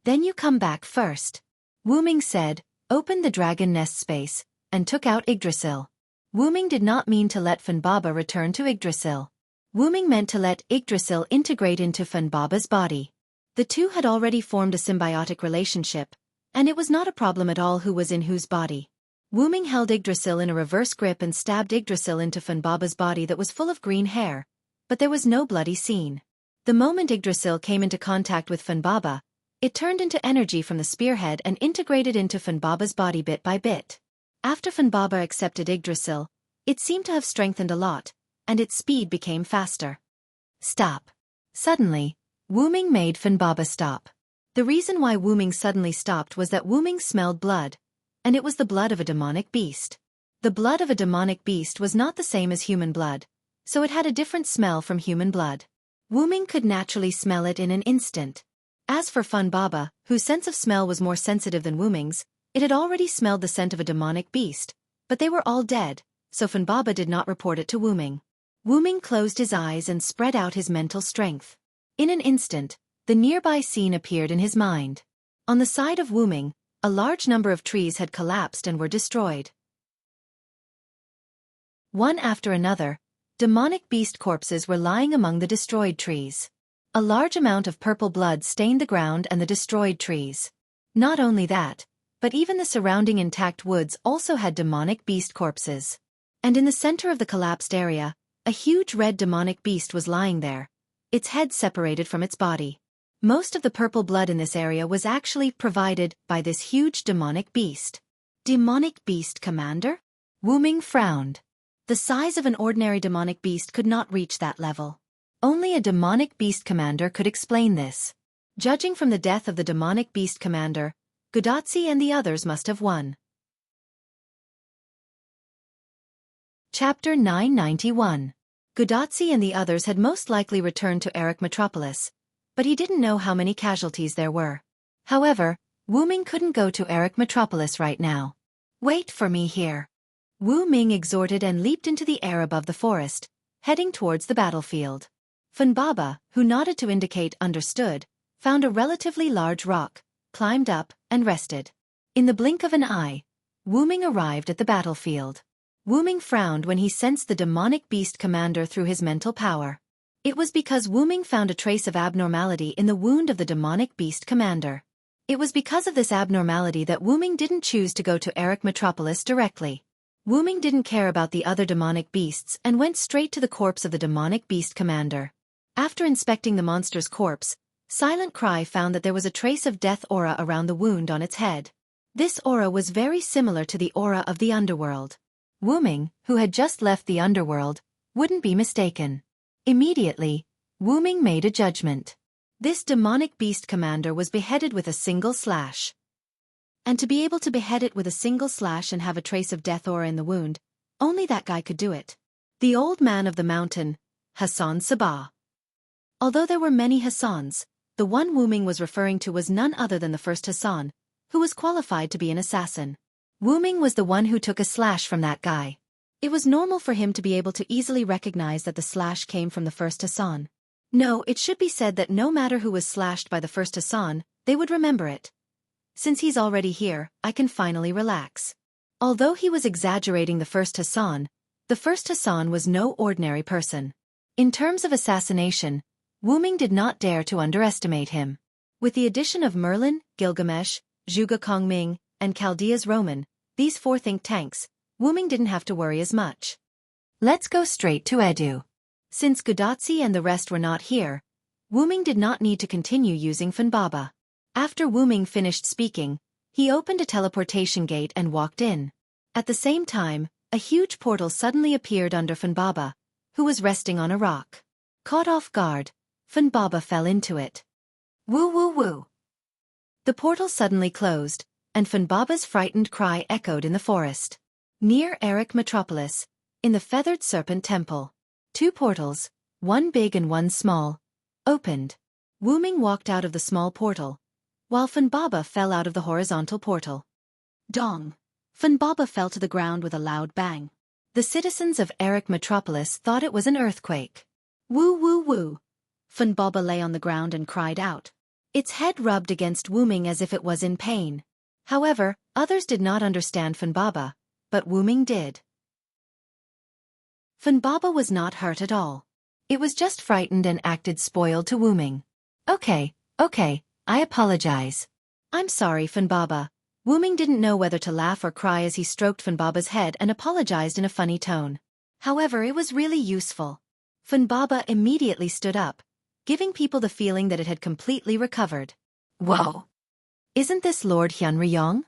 Then you come back first. Wuming said, opened the dragon nest space, and took out Yggdrasil. Wuming did not mean to let Fun Baba return to Yggdrasil. Wu Ming meant to let Yggdrasil integrate into Funbaba's body. The two had already formed a symbiotic relationship, and it was not a problem at all who was in whose body. Wu Ming held Yggdrasil in a reverse grip and stabbed Yggdrasil into Funbaba's body that was full of green hair, but there was no bloody scene. The moment Yggdrasil came into contact with Funbaba, it turned into energy from the spearhead and integrated into Funbaba's body bit by bit. After Funbaba accepted Yggdrasil, it seemed to have strengthened a lot, and its speed became faster. Stop. Suddenly, Wu Ming made Funbaba stop. The reason why Wu Ming suddenly stopped was that Wu Ming smelled blood, and it was the blood of a demonic beast. The blood of a demonic beast was not the same as human blood, so it had a different smell from human blood. Wu Ming could naturally smell it in an instant. As for Funbaba, whose sense of smell was more sensitive than Wu Ming's, it had already smelled the scent of a demonic beast, but they were all dead, so Funbaba did not report it to Wu Ming. Wu Ming closed his eyes and spread out his mental strength. In an instant, the nearby scene appeared in his mind. On the side of Wu Ming, a large number of trees had collapsed and were destroyed. One after another, demonic beast corpses were lying among the destroyed trees. A large amount of purple blood stained the ground and the destroyed trees. Not only that, but even the surrounding intact woods also had demonic beast corpses. And in the center of the collapsed area, a huge red demonic beast was lying there, its head separated from its body. Most of the purple blood in this area was actually provided by this huge demonic beast. Demonic beast commander? Wu Ming frowned. The size of an ordinary demonic beast could not reach that level. Only a demonic beast commander could explain this. Judging from the death of the demonic beast commander, Gudatsi and the others must have won. Chapter 991. Gudatsi and the others had most likely returned to Eric Metropolis, but he didn't know how many casualties there were. However, Wu Ming couldn't go to Eric Metropolis right now. Wait for me here. Wu Ming exhorted and leaped into the air above the forest, heading towards the battlefield. Funbaba, who nodded to indicate understood, found a relatively large rock, climbed up, and rested. In the blink of an eye, Wu Ming arrived at the battlefield. Wu Ming frowned when he sensed the demonic beast commander through his mental power. It was because Wu Ming found a trace of abnormality in the wound of the demonic beast commander. It was because of this abnormality that Wu Ming didn't choose to go to Eric Metropolis directly. Wu Ming didn't care about the other demonic beasts and went straight to the corpse of the demonic beast commander. After inspecting the monster's corpse, Silent Cry found that there was a trace of death aura around the wound on its head. This aura was very similar to the aura of the underworld. Wu Ming, who had just left the underworld, wouldn't be mistaken. Immediately, Wu Ming made a judgment. This demonic beast commander was beheaded with a single slash. And to be able to behead it with a single slash and have a trace of death aura in the wound, only that guy could do it. The old man of the mountain, Hassan Sabah. Although there were many Hassans, the one Wu Ming was referring to was none other than the first Hassan, who was qualified to be an assassin. Wu Ming was the one who took a slash from that guy. It was normal for him to be able to easily recognize that the slash came from the first Hassan. No, it should be said that no matter who was slashed by the first Hassan, they would remember it. Since he's already here, I can finally relax. Although he was exaggerating the first Hassan was no ordinary person. In terms of assassination, Wu Ming did not dare to underestimate him. With the addition of Merlin, Gilgamesh, Zhuge Kongming, and Chaldea's Roman, these four think tanks, Wu Ming didn't have to worry as much. Let's go straight to Edu. Since Gudatsi and the rest were not here, Wu Ming did not need to continue using Funbaba. After Wu Ming finished speaking, he opened a teleportation gate and walked in. At the same time, a huge portal suddenly appeared under Funbaba, who was resting on a rock. Caught off guard, Funbaba fell into it. Woo woo woo. The portal suddenly closed, and Funbaba's frightened cry echoed in the forest. Near Eric Metropolis, in the Feathered Serpent Temple, two portals, one big and one small, opened. Wu Ming walked out of the small portal, while Funbaba fell out of the horizontal portal. Dong! Funbaba fell to the ground with a loud bang. The citizens of Eric Metropolis thought it was an earthquake. Woo woo woo! Funbaba lay on the ground and cried out. Its head rubbed against Wu Ming as if it was in pain. However, others did not understand Funbaba, but Wu Ming did. Funbaba was not hurt at all. It was just frightened and acted spoiled to Wuming. Okay, I apologize. I'm sorry, Funbaba. Wuming didn't know whether to laugh or cry as he stroked Funbaba's head and apologized in a funny tone. However, it was really useful. Funbaba immediately stood up, giving people the feeling that it had completely recovered. Whoa! Isn't this Lord Hyunryong?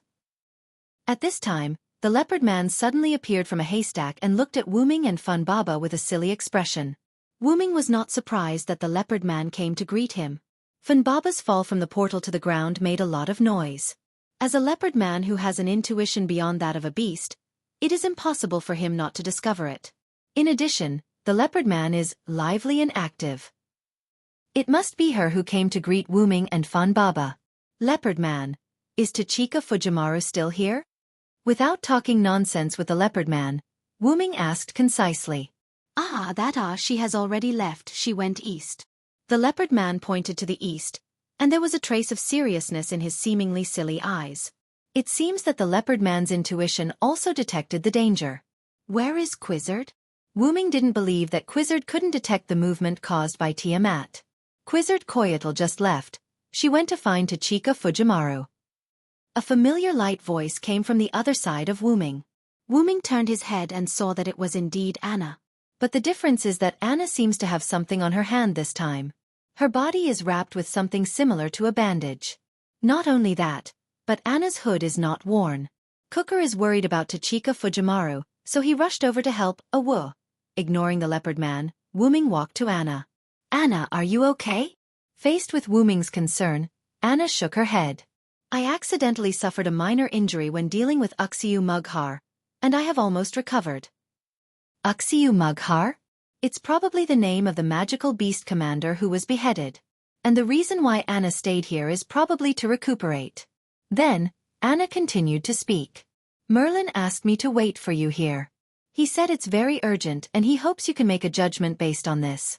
At this time, the leopard man suddenly appeared from a haystack and looked at Wuming and Funbaba with a silly expression. Wuming was not surprised that the leopard man came to greet him. Funbaba's fall from the portal to the ground made a lot of noise. As a leopard man who has an intuition beyond that of a beast, it is impossible for him not to discover it. In addition, the leopard man is lively and active. It must be her who came to greet Wuming and Funbaba. Leopard man, is Tachika Fujimaru still here? Without talking nonsense with the leopard man, Wuming asked concisely. She has already left. She went east. The leopard man pointed to the east, and there was a trace of seriousness in his seemingly silly eyes. It seems that the leopard man's intuition also detected the danger. Where is Quizzard? Wuming didn't believe that Quizzard couldn't detect the movement caused by Tiamat. Quizzard Koyatl just left. She went to find Tachika Fujimaru. A familiar light voice came from the other side of Wuming. Wuming turned his head and saw that it was indeed Anna. But the difference is that Anna seems to have something on her hand this time. Her body is wrapped with something similar to a bandage. Not only that, but Anna's hood is not worn. Cooker is worried about Tachika Fujimaru, so he rushed over to help. Ignoring the leopard man, Wuming walked to Anna. Anna, are you okay? Faced with Wuming's concern, Anna shook her head. I accidentally suffered a minor injury when dealing with Uxiu Mughar, and I have almost recovered. Uxiu Mughar? It's probably the name of the magical beast commander who was beheaded. And the reason why Anna stayed here is probably to recuperate. Then, Anna continued to speak. Merlin asked me to wait for you here. He said it's very urgent and he hopes you can make a judgment based on this.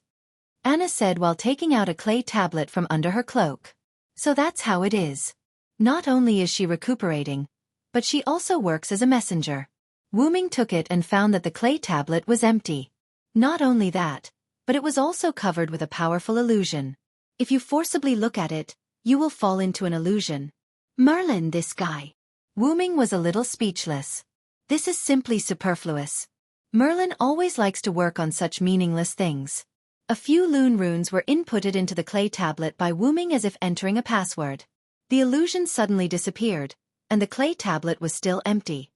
Anna said while taking out a clay tablet from under her cloak. So that's how it is. Not only is she recuperating, but she also works as a messenger. Wuming took it and found that the clay tablet was empty. Not only that, but it was also covered with a powerful illusion. If you forcibly look at it, you will fall into an illusion. Merlin, this guy. Wuming was a little speechless. This is simply superfluous. Merlin always likes to work on such meaningless things. A few Lune runes were inputted into the clay tablet by Wuming as if entering a password. The illusion suddenly disappeared, and the clay tablet was still empty.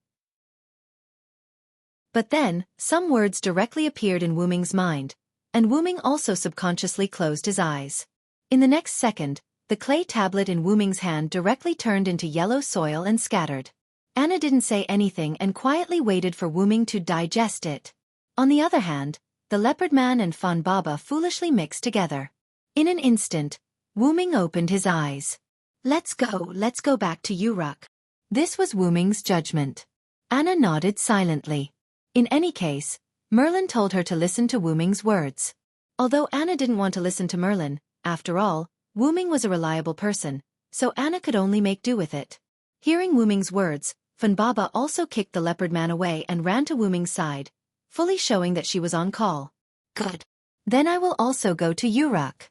But then, some words directly appeared in Wuming's mind, and Wuming also subconsciously closed his eyes. In the next second, the clay tablet in Wuming's hand directly turned into yellow soil and scattered. Anna didn't say anything and quietly waited for Wuming to digest it. On the other hand, the leopard man and Funbaba foolishly mixed together. In an instant, Wuming opened his eyes. Let's go back to Uruk. This was Wuming's judgment. Anna nodded silently. In any case, Merlin told her to listen to Wuming's words. Although Anna didn't want to listen to Merlin, after all, Wuming was a reliable person, so Anna could only make do with it. Hearing Wuming's words, Funbaba also kicked the leopard man away and ran to Wuming's side, fully showing that she was on call. Good. Then I will also go to Uruk.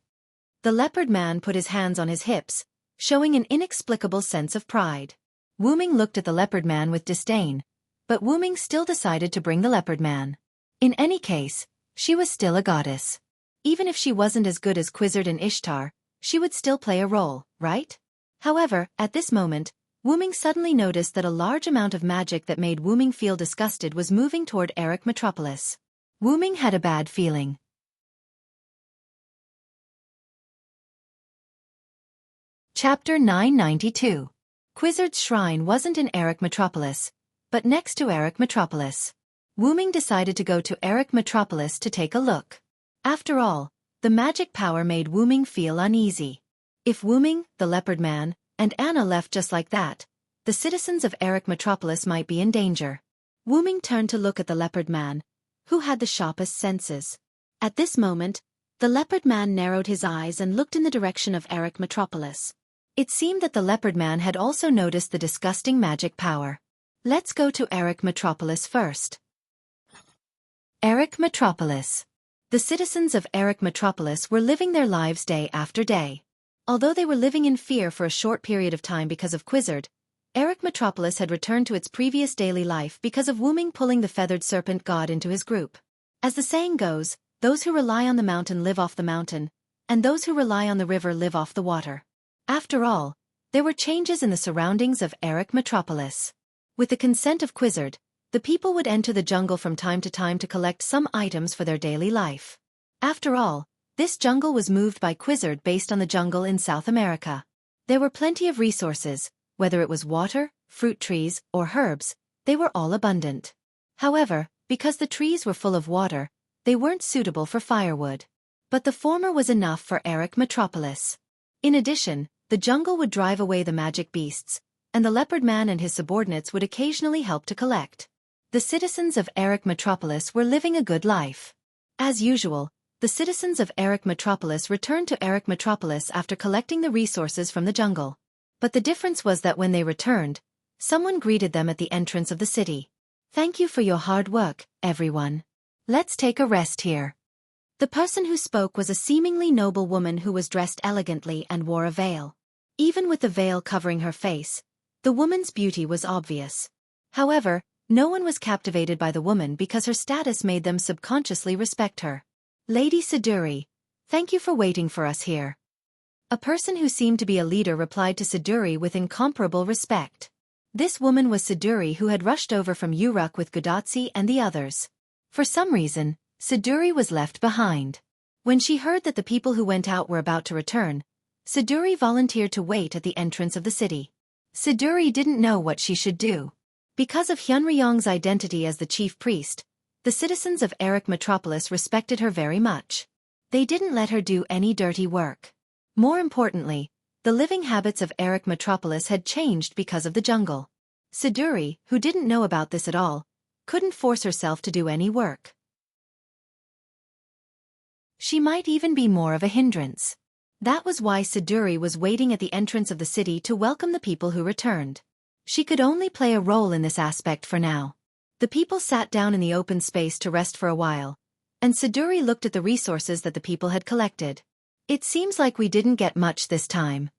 The leopard man put his hands on his hips, showing an inexplicable sense of pride. Wuming looked at the leopard man with disdain, but Wuming still decided to bring the leopard man. In any case, she was still a goddess. Even if she wasn't as good as Quizzard and Ishtar, she would still play a role, right? However, at this moment, Wuming suddenly noticed that a large amount of magic that made Wuming feel disgusted was moving toward Eric Metropolis. Wuming had a bad feeling. Chapter 992. Quizzard's shrine wasn't in Eric Metropolis, but next to Eric Metropolis. Wuming decided to go to Eric Metropolis to take a look. After all, the magic power made Wuming feel uneasy. If Wuming, the leopard man, and Anna left just like that, the citizens of Eric Metropolis might be in danger. Wuming turned to look at the leopard man, who had the sharpest senses. At this moment, the leopard man narrowed his eyes and looked in the direction of Eric Metropolis. It seemed that the leopard man had also noticed the disgusting magic power. Let's go to Eric Metropolis first. Eric Metropolis. The citizens of Eric Metropolis were living their lives day after day. Although they were living in fear for a short period of time because of Quizzard, Eric Metropolis had returned to its previous daily life because of Wuming pulling the feathered serpent god into his group. As the saying goes, those who rely on the mountain live off the mountain, and those who rely on the river live off the water. After all, there were changes in the surroundings of Eric Metropolis. With the consent of Quizzard, the people would enter the jungle from time to collect some items for their daily life. After all, this jungle was moved by Quizzard based on the jungle in South America. There were plenty of resources, whether it was water, fruit trees, or herbs, they were all abundant. However, because the trees were full of water, they weren't suitable for firewood. But the former was enough for Eric Metropolis. In addition, the jungle would drive away the magic beasts, and the leopard man and his subordinates would occasionally help to collect. The citizens of Eric Metropolis were living a good life. As usual, the citizens of Eric Metropolis returned to Eric Metropolis after collecting the resources from the jungle. But the difference was that when they returned, someone greeted them at the entrance of the city. "Thank you for your hard work, everyone. Let's take a rest here." The person who spoke was a seemingly noble woman who was dressed elegantly and wore a veil. Even with the veil covering her face, the woman's beauty was obvious. However, no one was captivated by the woman because her status made them subconsciously respect her. "Lady Siduri, thank you for waiting for us here." A person who seemed to be a leader replied to Siduri with incomparable respect. This woman was Siduri, who had rushed over from Uruk with Gudatsi and the others. For some reason, Siduri was left behind. When she heard that the people who went out were about to return, Siduri volunteered to wait at the entrance of the city. Siduri didn't know what she should do. Because of Hyunryong's identity as the chief priest, the citizens of Eric Metropolis respected her very much. They didn't let her do any dirty work. More importantly, the living habits of Eric Metropolis had changed because of the jungle. Siduri, who didn't know about this at all, couldn't force herself to do any work. She might even be more of a hindrance. That was why Siduri was waiting at the entrance of the city to welcome the people who returned. She could only play a role in this aspect for now. The people sat down in the open space to rest for a while, and Siduri looked at the resources that the people had collected. "It seems like we didn't get much this time."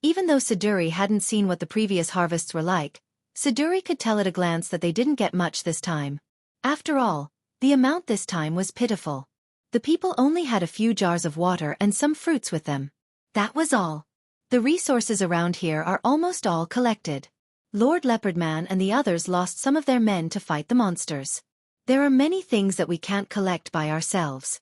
Even though Siduri hadn't seen what the previous harvests were like, Siduri could tell at a glance that they didn't get much this time. After all, the amount this time was pitiful. The people only had a few jars of water and some fruits with them. That was all. The resources around here are almost all collected. Lord Leopardman and the others lost some of their men to fight the monsters. There are many things that we can't collect by ourselves.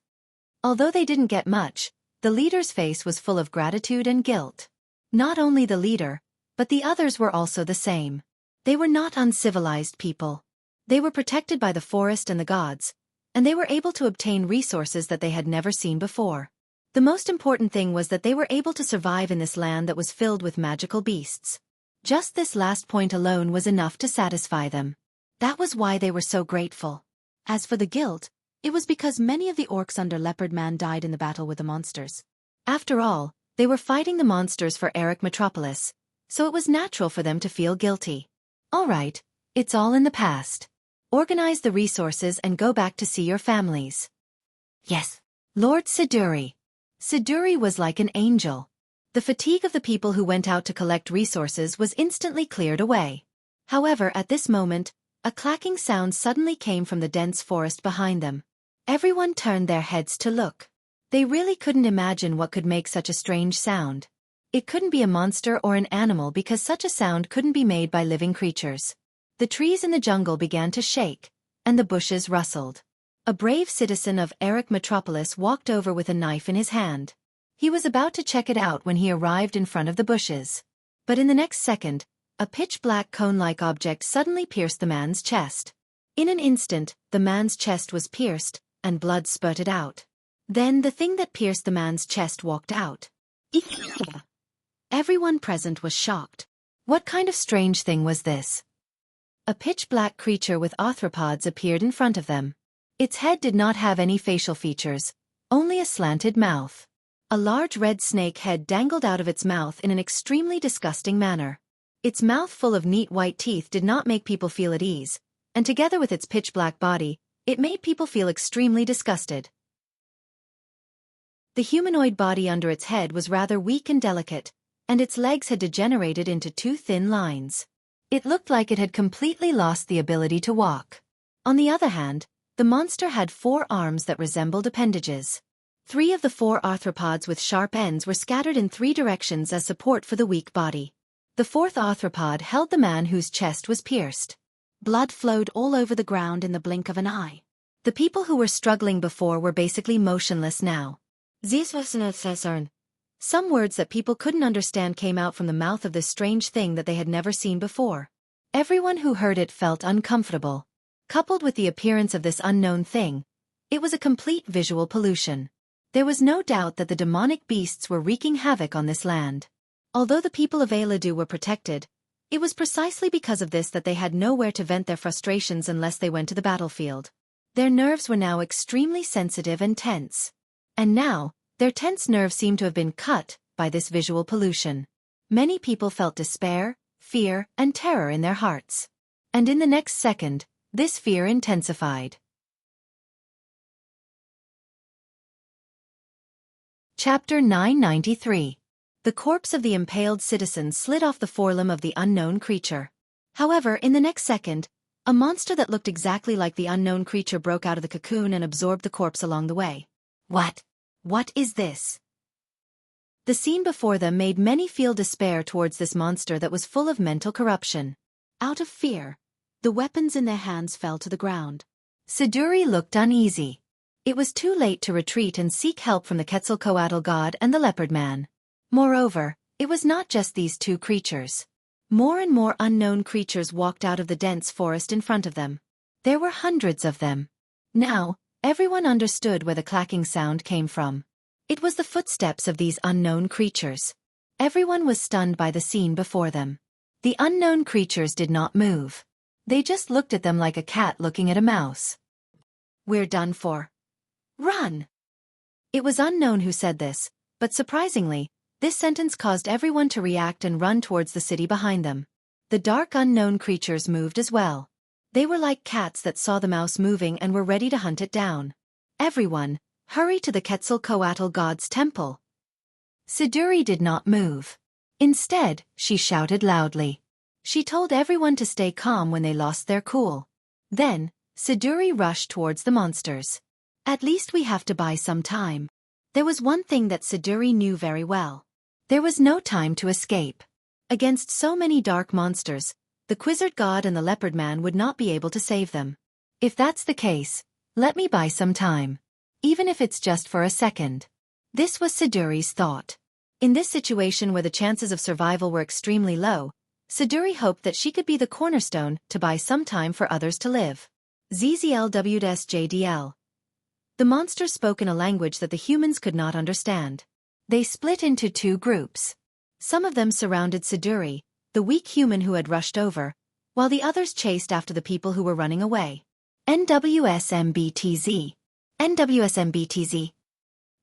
Although they didn't get much, the leader's face was full of gratitude and guilt. Not only the leader, but the others were also the same. They were not uncivilized people. They were protected by the forest and the gods, and they were able to obtain resources that they had never seen before. The most important thing was that they were able to survive in this land that was filled with magical beasts. Just this last point alone was enough to satisfy them. That was why they were so grateful. As for the guilt, it was because many of the orcs under Leopard Man died in the battle with the monsters. After all, they were fighting the monsters for Eric Metropolis, so it was natural for them to feel guilty. All right, it's all in the past. Organize the resources and go back to see your families. Yes. Lord Siduri. Siduri was like an angel. The fatigue of the people who went out to collect resources was instantly cleared away. However, at this moment, a clacking sound suddenly came from the dense forest behind them. Everyone turned their heads to look. They really couldn't imagine what could make such a strange sound. It couldn't be a monster or an animal because such a sound couldn't be made by living creatures. The trees in the jungle began to shake, and the bushes rustled. A brave citizen of Eric Metropolis walked over with a knife in his hand. He was about to check it out when he arrived in front of the bushes. But in the next second, a pitch-black cone-like object suddenly pierced the man's chest. In an instant, the man's chest was pierced, and blood spurted out. Then the thing that pierced the man's chest walked out. Everyone present was shocked. What kind of strange thing was this? A pitch-black creature with arthropods appeared in front of them. Its head did not have any facial features, only a slanted mouth. A large red snake head dangled out of its mouth in an extremely disgusting manner. Its mouth full of neat white teeth did not make people feel at ease, and together with its pitch-black body, it made people feel extremely disgusted. The humanoid body under its head was rather weak and delicate, and its legs had degenerated into two thin lines. It looked like it had completely lost the ability to walk. On the other hand, the monster had 4 arms that resembled appendages. 3 of the 4 arthropods with sharp ends were scattered in 3 directions as support for the weak body. The 4th arthropod held the man whose chest was pierced. Blood flowed all over the ground in the blink of an eye. The people who were struggling before were basically motionless now. Some words that people couldn't understand came out from the mouth of this strange thing that they had never seen before. Everyone who heard it felt uncomfortable. Coupled with the appearance of this unknown thing, it was a complete visual pollution. There was no doubt that the demonic beasts were wreaking havoc on this land. Although the people of Eiladu were protected, it was precisely because of this that they had nowhere to vent their frustrations unless they went to the battlefield. Their nerves were now extremely sensitive and tense. And now, their tense nerves seemed to have been cut by this visual pollution. Many people felt despair, fear, and terror in their hearts. And in the next second, this fear intensified. Chapter 993. The corpse of the impaled citizen slid off the forelimb of the unknown creature. However, in the next second, a monster that looked exactly like the unknown creature broke out of the cocoon and absorbed the corpse along the way. What is this? The scene before them made many feel despair towards this monster that was full of mental corruption. Out of fear, the weapons in their hands fell to the ground. Siduri looked uneasy. It was too late to retreat and seek help from the Quetzalcoatl god and the leopard man. Moreover, it was not just these 2 creatures. More and more unknown creatures walked out of the dense forest in front of them. There were hundreds of them. Now, everyone understood where the clacking sound came from. It was the footsteps of these unknown creatures. Everyone was stunned by the scene before them. The unknown creatures did not move. They just looked at them like a cat looking at a mouse. "We're done for. Run!" It was unknown who said this, but surprisingly, this sentence caused everyone to react and run towards the city behind them. The dark unknown creatures moved as well. They were like cats that saw the mouse moving and were ready to hunt it down. Everyone, hurry to the Quetzalcoatl god's temple. Siduri did not move. Instead, she shouted loudly. She told everyone to stay calm when they lost their cool. Then, Siduri rushed towards the monsters. "At least we have to buy some time." There was one thing that Siduri knew very well. There was no time to escape. Against so many dark monsters, the Quizzard god and the leopard man would not be able to save them. If that's the case, let me buy some time. Even if it's just for a second. This was Siduri's thought. In this situation where the chances of survival were extremely low, Siduri hoped that she could be the cornerstone to buy some time for others to live. ZZLWSJDL. The monsters spoke in a language that the humans could not understand. They split into 2 groups. Some of them surrounded Siduri, the weak human who had rushed over, while the others chased after the people who were running away. NWSMBTZ. NWSMBTZ.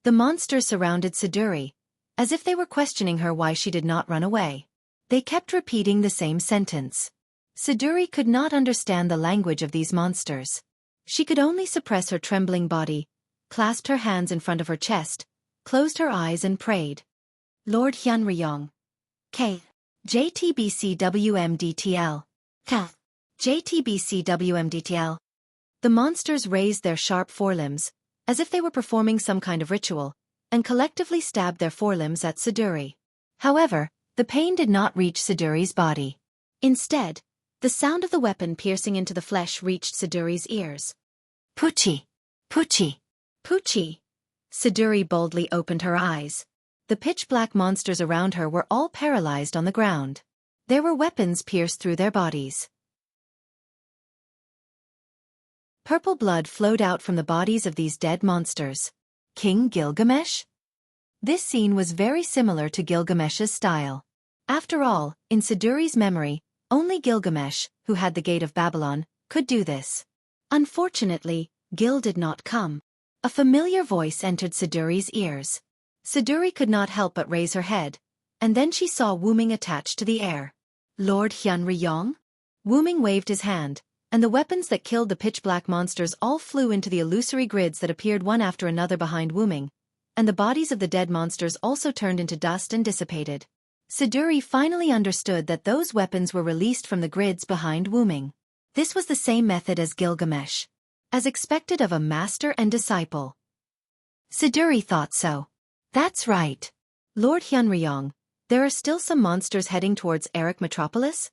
The monsters surrounded Siduri, as if they were questioning her why she did not run away. They kept repeating the same sentence. Siduri could not understand the language of these monsters. She could only suppress her trembling body, clasped her hands in front of her chest, closed her eyes and prayed. "Lord Hyunryong. K. JTBCWMDTL. K. JTBCWMDTL. The monsters raised their sharp forelimbs, as if they were performing some kind of ritual, and collectively stabbed their forelimbs at Siduri. However, the pain did not reach Siduri's body. Instead, the sound of the weapon piercing into the flesh reached Siduri's ears. "Puchi! Puchi! Puchi!" Siduri boldly opened her eyes. The pitch-black monsters around her were all paralyzed on the ground. There were weapons pierced through their bodies. Purple blood flowed out from the bodies of these dead monsters. King Gilgamesh? This scene was very similar to Gilgamesh's style. After all, in Siduri's memory, only Gilgamesh, who had the Gate of Babylon, could do this. Unfortunately, Gil did not come. A familiar voice entered Siduri's ears. Siduri could not help but raise her head, and then she saw Wuming attached to the air. "Lord Hyunryong?" Wuming waved his hand, and the weapons that killed the pitch-black monsters all flew into the illusory grids that appeared one after another behind Wuming, and the bodies of the dead monsters also turned into dust and dissipated. Siduri finally understood that those weapons were released from the grids behind Wuming. This was the same method as Gilgamesh, as expected of a master and disciple. Siduri thought so. That's right. Lord Hyunryong, there are still some monsters heading towards Eric Metropolis?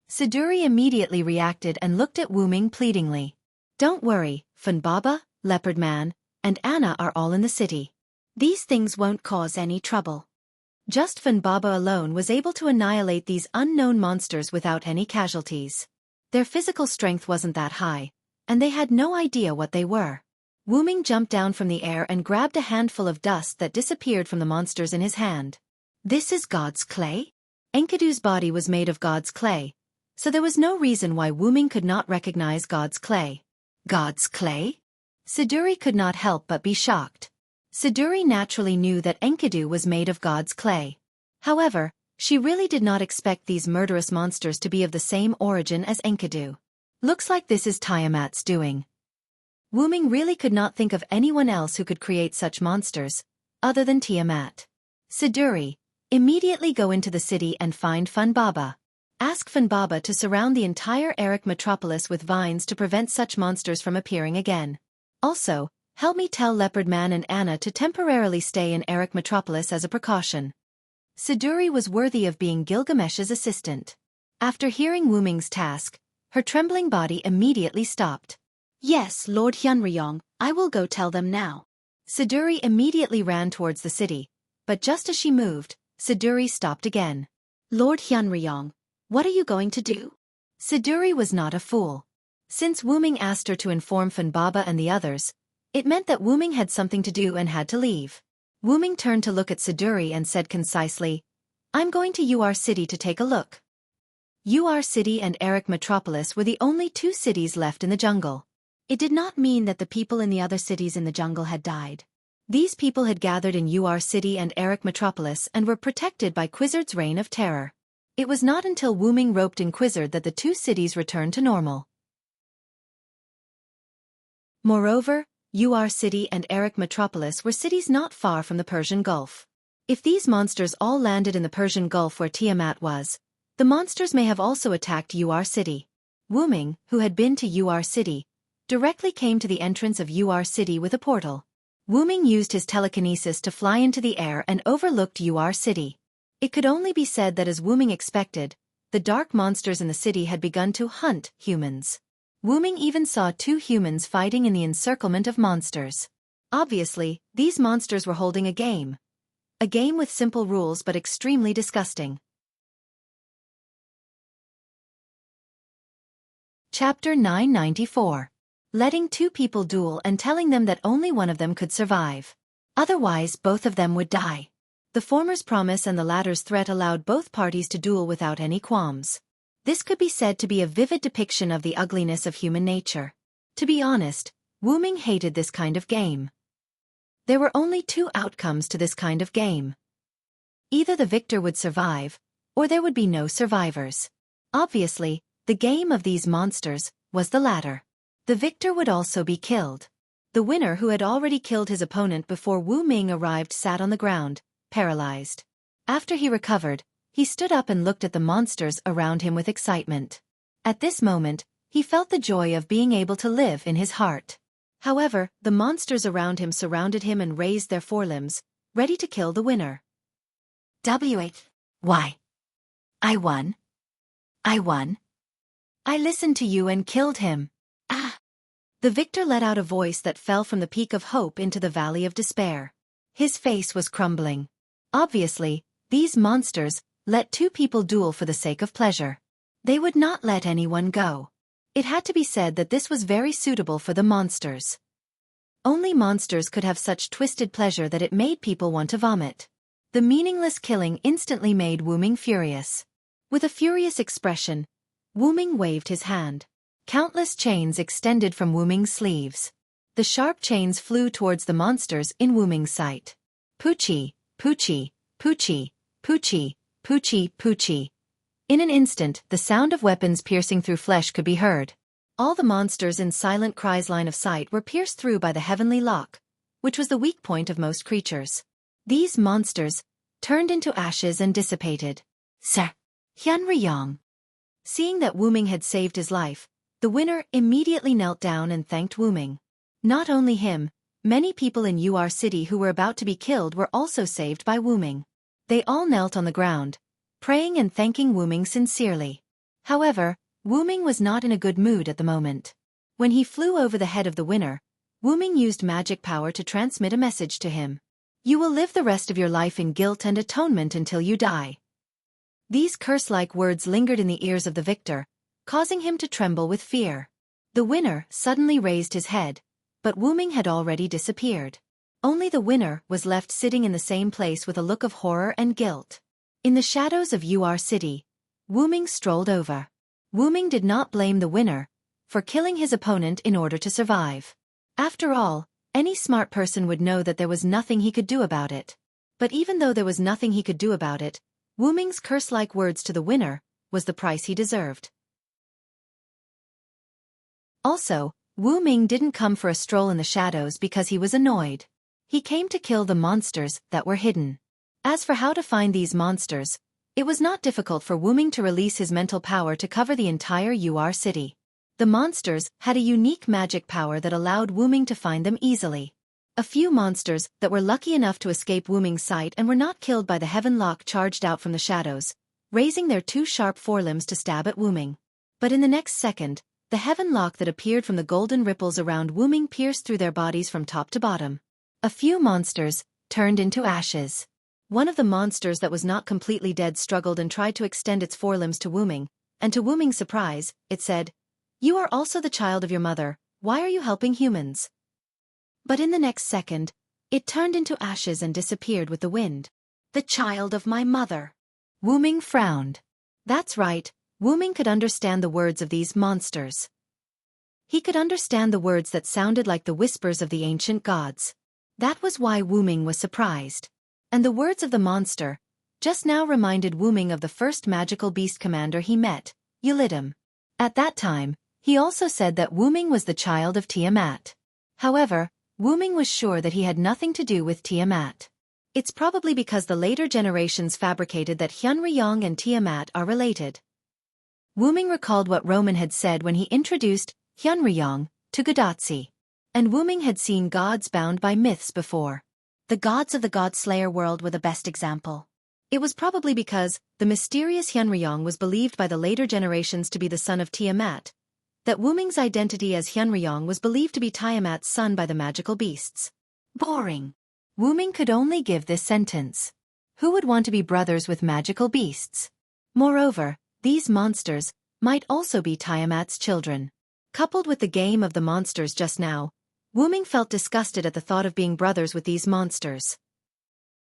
Siduri immediately reacted and looked at Wuming pleadingly. Don't worry, Funbaba, Leopard Man, and Anna are all in the city. These things won't cause any trouble. Just Funbaba alone was able to annihilate these unknown monsters without any casualties. Their physical strength wasn't that high, and they had no idea what they were. Wuming jumped down from the air and grabbed a handful of dust that disappeared from the monsters in his hand. This is God's clay? Enkidu's body was made of God's clay, so there was no reason why Wuming could not recognize God's clay. God's clay? Siduri could not help but be shocked. Siduri naturally knew that Enkidu was made of God's clay. However, she really did not expect these murderous monsters to be of the same origin as Enkidu. Looks like this is Tiamat's doing. Wuming really could not think of anyone else who could create such monsters, other than Tiamat. Siduri, immediately go into the city and find Funbaba. Ask Funbaba to surround the entire Eric Metropolis with vines to prevent such monsters from appearing again. Also, help me tell Leopard Man and Anna to temporarily stay in Eric Metropolis as a precaution. Siduri was worthy of being Gilgamesh's assistant. After hearing Wuming's task, her trembling body immediately stopped. Yes, Lord Hyunryong, I will go tell them now. Siduri immediately ran towards the city, but just as she moved, Siduri stopped again. Lord Hyunryong, what are you going to do? Siduri was not a fool. Since Wuming asked her to inform Funbaba and the others, it meant that Wuming had something to do and had to leave. Wuming turned to look at Siduri and said concisely, I'm going to UR City to take a look. UR City and Eric Metropolis were the only two cities left in the jungle. It did not mean that the people in the other cities in the jungle had died. These people had gathered in UR City and Eric Metropolis and were protected by Quizzard's reign of terror. It was not until Wuming roped in Quizzard that the two cities returned to normal. Moreover, UR City and Eric Metropolis were cities not far from the Persian Gulf. If these monsters all landed in the Persian Gulf where Tiamat was, the monsters may have also attacked UR City. Wuming, who had been to UR City, directly came to the entrance of UR City with a portal. Wuming used his telekinesis to fly into the air and overlooked UR City. It could only be said that as Wuming expected, the dark monsters in the city had begun to hunt humans. Wuming even saw two humans fighting in the encirclement of monsters. Obviously, these monsters were holding a game. A game with simple rules but extremely disgusting. Chapter 994. Letting two people duel and telling them that only one of them could survive. Otherwise, both of them would die. The former's promise and the latter's threat allowed both parties to duel without any qualms. This could be said to be a vivid depiction of the ugliness of human nature. To be honest, Wuming hated this kind of game. There were only two outcomes to this kind of game. Either the victor would survive, or there would be no survivors. Obviously, the game of these monsters was the latter. The victor would also be killed. The winner, who had already killed his opponent before Wuming arrived, sat on the ground, paralyzed. After he recovered, he stood up and looked at the monsters around him with excitement. At this moment, he felt the joy of being able to live in his heart. However, the monsters around him surrounded him and raised their forelimbs, ready to kill the winner. Why? I won. I won. I listened to you and killed him. Ah! The victor let out a voice that fell from the peak of hope into the valley of despair. His face was crumbling. Obviously, these monsters let two people duel for the sake of pleasure. They would not let anyone go. It had to be said that this was very suitable for the monsters. Only monsters could have such twisted pleasure that it made people want to vomit. The meaningless killing instantly made Wuming furious. With a furious expression, Wuming waved his hand. Countless chains extended from Wuming's sleeves. The sharp chains flew towards the monsters in Wuming's sight. Poochie, Poochie, Poochie, Poochie, Poochie, Poochie. In an instant, the sound of weapons piercing through flesh could be heard. All the monsters in Silent Cry's line of sight were pierced through by the heavenly lock, which was the weak point of most creatures. These monsters turned into ashes and dissipated. Sir, Hyunryong. Seeing that Wuming had saved his life, the winner immediately knelt down and thanked Wuming. Not only him, many people in UR City who were about to be killed were also saved by Wuming. They all knelt on the ground, praying and thanking Wuming sincerely. However, Wuming was not in a good mood at the moment. When he flew over the head of the winner, Wuming used magic power to transmit a message to him. You will live the rest of your life in guilt and atonement until you die. These curse-like words lingered in the ears of the victor, causing him to tremble with fear. The winner suddenly raised his head, but Wuming had already disappeared. Only the winner was left sitting in the same place with a look of horror and guilt. In the shadows of UR City, Wuming strolled over. Wuming did not blame the winner for killing his opponent in order to survive. After all, any smart person would know that there was nothing he could do about it. But even though there was nothing he could do about it, Wuming's curse-like words to the winner was the price he deserved. Also, Wuming didn't come for a stroll in the shadows because he was annoyed. He came to kill the monsters that were hidden. As for how to find these monsters, it was not difficult for Wuming to release his mental power to cover the entire UR City. The monsters had a unique magic power that allowed Wuming to find them easily. A few monsters that were lucky enough to escape Wuming's sight and were not killed by the Heaven Lock charged out from the shadows, raising their two sharp forelimbs to stab at Wuming. But in the next second, the Heaven Lock that appeared from the golden ripples around Wuming pierced through their bodies from top to bottom. A few monsters turned into ashes. One of the monsters that was not completely dead struggled and tried to extend its forelimbs to Wuming, and to Wuming's surprise, it said, "You are also the child of your mother, why are you helping humans?" But in the next second, it turned into ashes and disappeared with the wind. The child of my mother. Wuming frowned. That's right, Wuming could understand the words of these monsters. He could understand the words that sounded like the whispers of the ancient gods. That was why Wuming was surprised. And the words of the monster just now reminded Wuming of the first magical beast commander he met, Yulidum. At that time, he also said that Wuming was the child of Tiamat. However, Wuming was sure that he had nothing to do with Tiamat. It's probably because the later generations fabricated that Hyunryong and Tiamat are related. Wuming recalled what Roman had said when he introduced Hyunryong to Godatsi. And Wuming had seen gods bound by myths before. The gods of the God-Slayer world were the best example. It was probably because the mysterious Hyunryong was believed by the later generations to be the son of Tiamat, that Wuming's identity as Hyunryong was believed to be Tiamat's son by the magical beasts. Boring. Wuming could only give this sentence. Who would want to be brothers with magical beasts? Moreover, these monsters might also be Tiamat's children. Coupled with the game of the monsters just now, Wuming felt disgusted at the thought of being brothers with these monsters.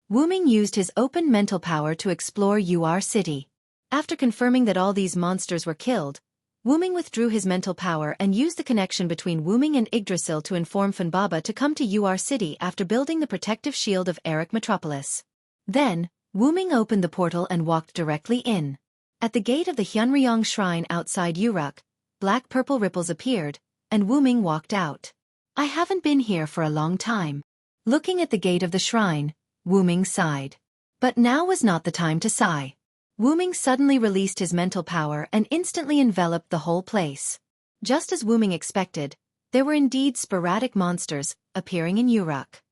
Wuming used his open mental power to explore UR City. After confirming that all these monsters were killed, Wuming withdrew his mental power and used the connection between Wuming and Yggdrasil to inform Funbaba to come to UR City after building the protective shield of Eric Metropolis. Then, Wuming opened the portal and walked directly in. At the gate of the Hyunryong shrine outside Uruk, black-purple ripples appeared, and Wuming walked out. I haven't been here for a long time. Looking at the gate of the shrine, Wuming sighed. But now was not the time to sigh. Wuming suddenly released his mental power and instantly enveloped the whole place. Just as Wuming expected, there were indeed sporadic monsters appearing in Uruk.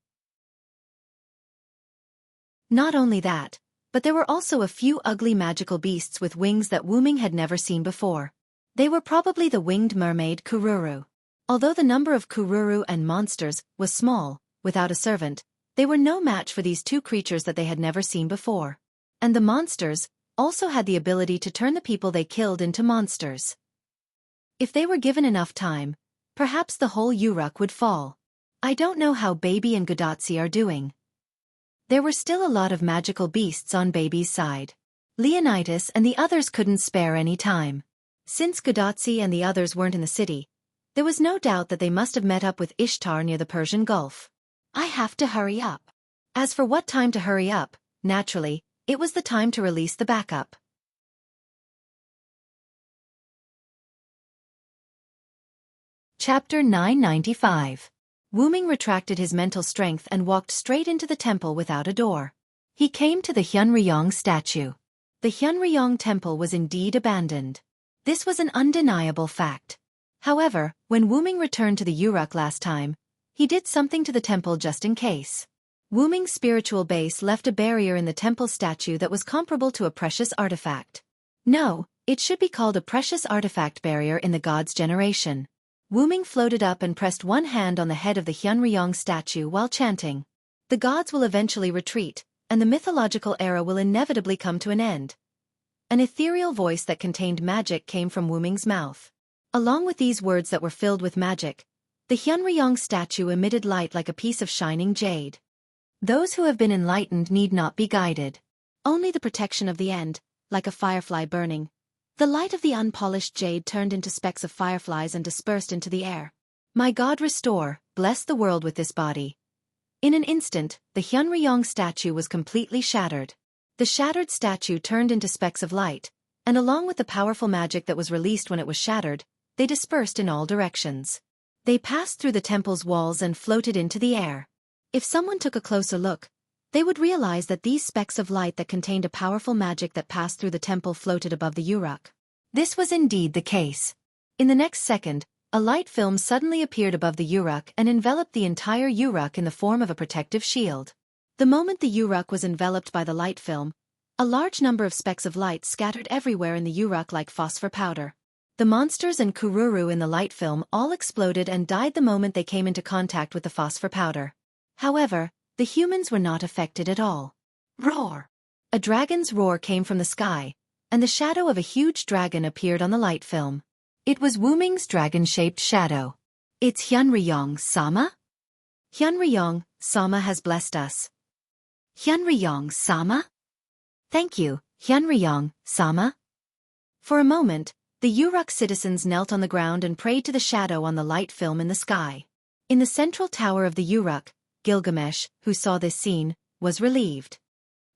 Not only that, but there were also a few ugly magical beasts with wings that Wuming had never seen before. They were probably the winged mermaid Kururu. Although the number of Kururu and monsters was small, without a servant, they were no match for these two creatures that they had never seen before. And the monsters also had the ability to turn the people they killed into monsters. If they were given enough time, perhaps the whole Uruk would fall. I don't know how Baby and Godatsi are doing. There were still a lot of magical beasts on Baby's side. Leonidas and the others couldn't spare any time. Since Godatsi and the others weren't in the city, there was no doubt that they must have met up with Ishtar near the Persian Gulf. I have to hurry up. As for what time to hurry up, naturally, it was the time to release the backup. Chapter 995. Wu-Ming retracted his mental strength and walked straight into the temple without a door. He came to the Hyunryong statue. The Hyunryong temple was indeed abandoned. This was an undeniable fact. However, when Wu-Ming returned to the Uruk last time, he did something to the temple just in case. Wu-Ming's spiritual base left a barrier in the temple statue that was comparable to a precious artifact. No, it should be called a precious artifact barrier in the god's generation. Wu-Ming floated up and pressed one hand on the head of the Hyunryong statue while chanting. The gods will eventually retreat, and the mythological era will inevitably come to an end. An ethereal voice that contained magic came from Wu-Ming's mouth. Along with these words that were filled with magic, the Hyunryong statue emitted light like a piece of shining jade. Those who have been enlightened need not be guided. Only the protection of the end, like a firefly burning. The light of the unpolished jade turned into specks of fireflies and dispersed into the air. My God, restore, bless the world with this body. In an instant, the Hyunryong statue was completely shattered. The shattered statue turned into specks of light, and along with the powerful magic that was released when it was shattered, they dispersed in all directions. They passed through the temple's walls and floated into the air. If someone took a closer look, they would realize that these specks of light that contained a powerful magic that passed through the temple floated above the Uruk. This was indeed the case. In the next second, a light film suddenly appeared above the Uruk and enveloped the entire Uruk in the form of a protective shield. The moment the Uruk was enveloped by the light film, a large number of specks of light scattered everywhere in the Uruk like phosphor powder. The monsters and Kururu in the light film all exploded and died the moment they came into contact with the phosphor powder. However, the humans were not affected at all. Roar! A dragon's roar came from the sky, and the shadow of a huge dragon appeared on the light film. It was Wu-Ming's dragon-shaped shadow. It's Hyunryong-sama? Hyunryong-sama has blessed us. Hyunryong-sama? Thank you, Hyunryong-sama. For a moment, the Uruk citizens knelt on the ground and prayed to the shadow on the light film in the sky. In the central tower of the Uruk, Gilgamesh, who saw this scene, was relieved.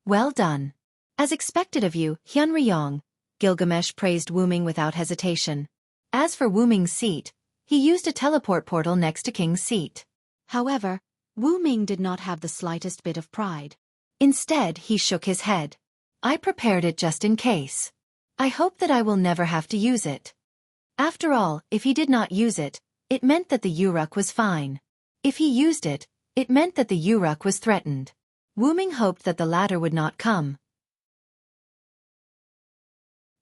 Well done. As expected of you, Hyunryong, Gilgamesh praised Wu-Ming without hesitation. As for Wu-Ming's seat, he used a teleport portal next to King's seat. However, Wu-Ming did not have the slightest bit of pride. Instead, he shook his head. I prepared it just in case. I hope that I will never have to use it. After all, if he did not use it, it meant that the Uruk was fine. If he used it, it meant that the Uruk was threatened. Wu-Ming hoped that the latter would not come.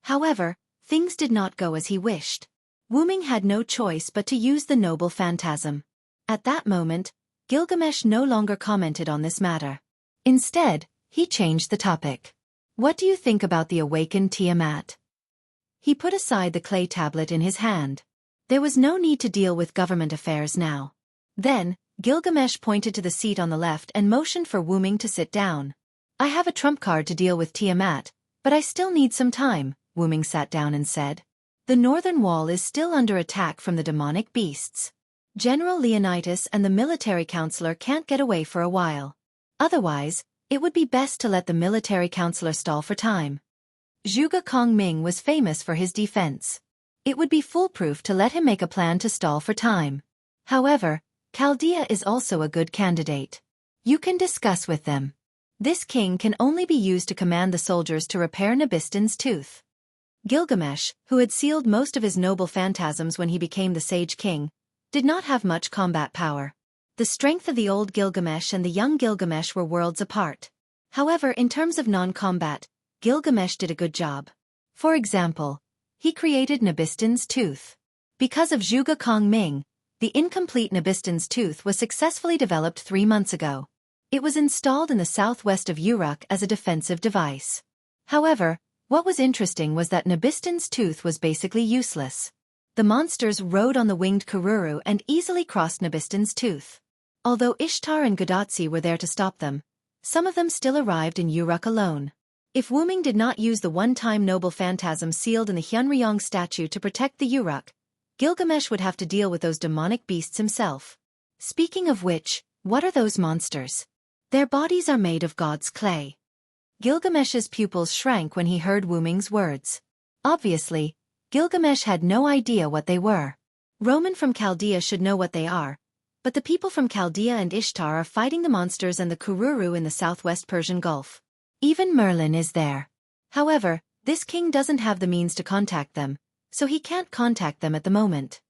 However, things did not go as he wished. Wu-Ming had no choice but to use the noble phantasm. At that moment, Gilgamesh no longer commented on this matter. Instead, he changed the topic. What do you think about the awakened Tiamat? He put aside the clay tablet in his hand. There was no need to deal with government affairs now. Then, Gilgamesh pointed to the seat on the left and motioned for Wu-Ming to sit down. I have a trump card to deal with Tiamat, but I still need some time, Wu-Ming sat down and said. The northern wall is still under attack from the demonic beasts. General Leonidas and the military counselor can't get away for a while. Otherwise, it would be best to let the military counselor stall for time. Zhuge Kongming was famous for his defense. It would be foolproof to let him make a plan to stall for time. However, Chaldea is also a good candidate. You can discuss with them. This king can only be used to command the soldiers to repair Nabistin's tooth. Gilgamesh, who had sealed most of his noble phantasms when he became the Sage King, did not have much combat power. The strength of the old Gilgamesh and the young Gilgamesh were worlds apart. However, in terms of non-combat, Gilgamesh did a good job. For example, he created Nabistin's tooth. Because of Zhuge Kongming, the incomplete Nabistin's tooth was successfully developed 3 months ago. It was installed in the southwest of Uruk as a defensive device. However, what was interesting was that Nabistin's tooth was basically useless. The monsters rode on the winged Kururu and easily crossed Nabistin's tooth. Although Ishtar and Gadotsi were there to stop them, some of them still arrived in Uruk alone. If Wu-Ming did not use the one-time noble phantasm sealed in the Hyunryong statue to protect the Uruk, Gilgamesh would have to deal with those demonic beasts himself. Speaking of which, what are those monsters? Their bodies are made of God's clay. Gilgamesh's pupils shrank when he heard Wu-Ming's words. Obviously, Gilgamesh had no idea what they were. Roman from Chaldea should know what they are, but the people from Chaldea and Ishtar are fighting the monsters and the Kururu in the southwest Persian Gulf. Even Merlin is there. However, this king doesn't have the means to contact them, so he can't contact them at the moment.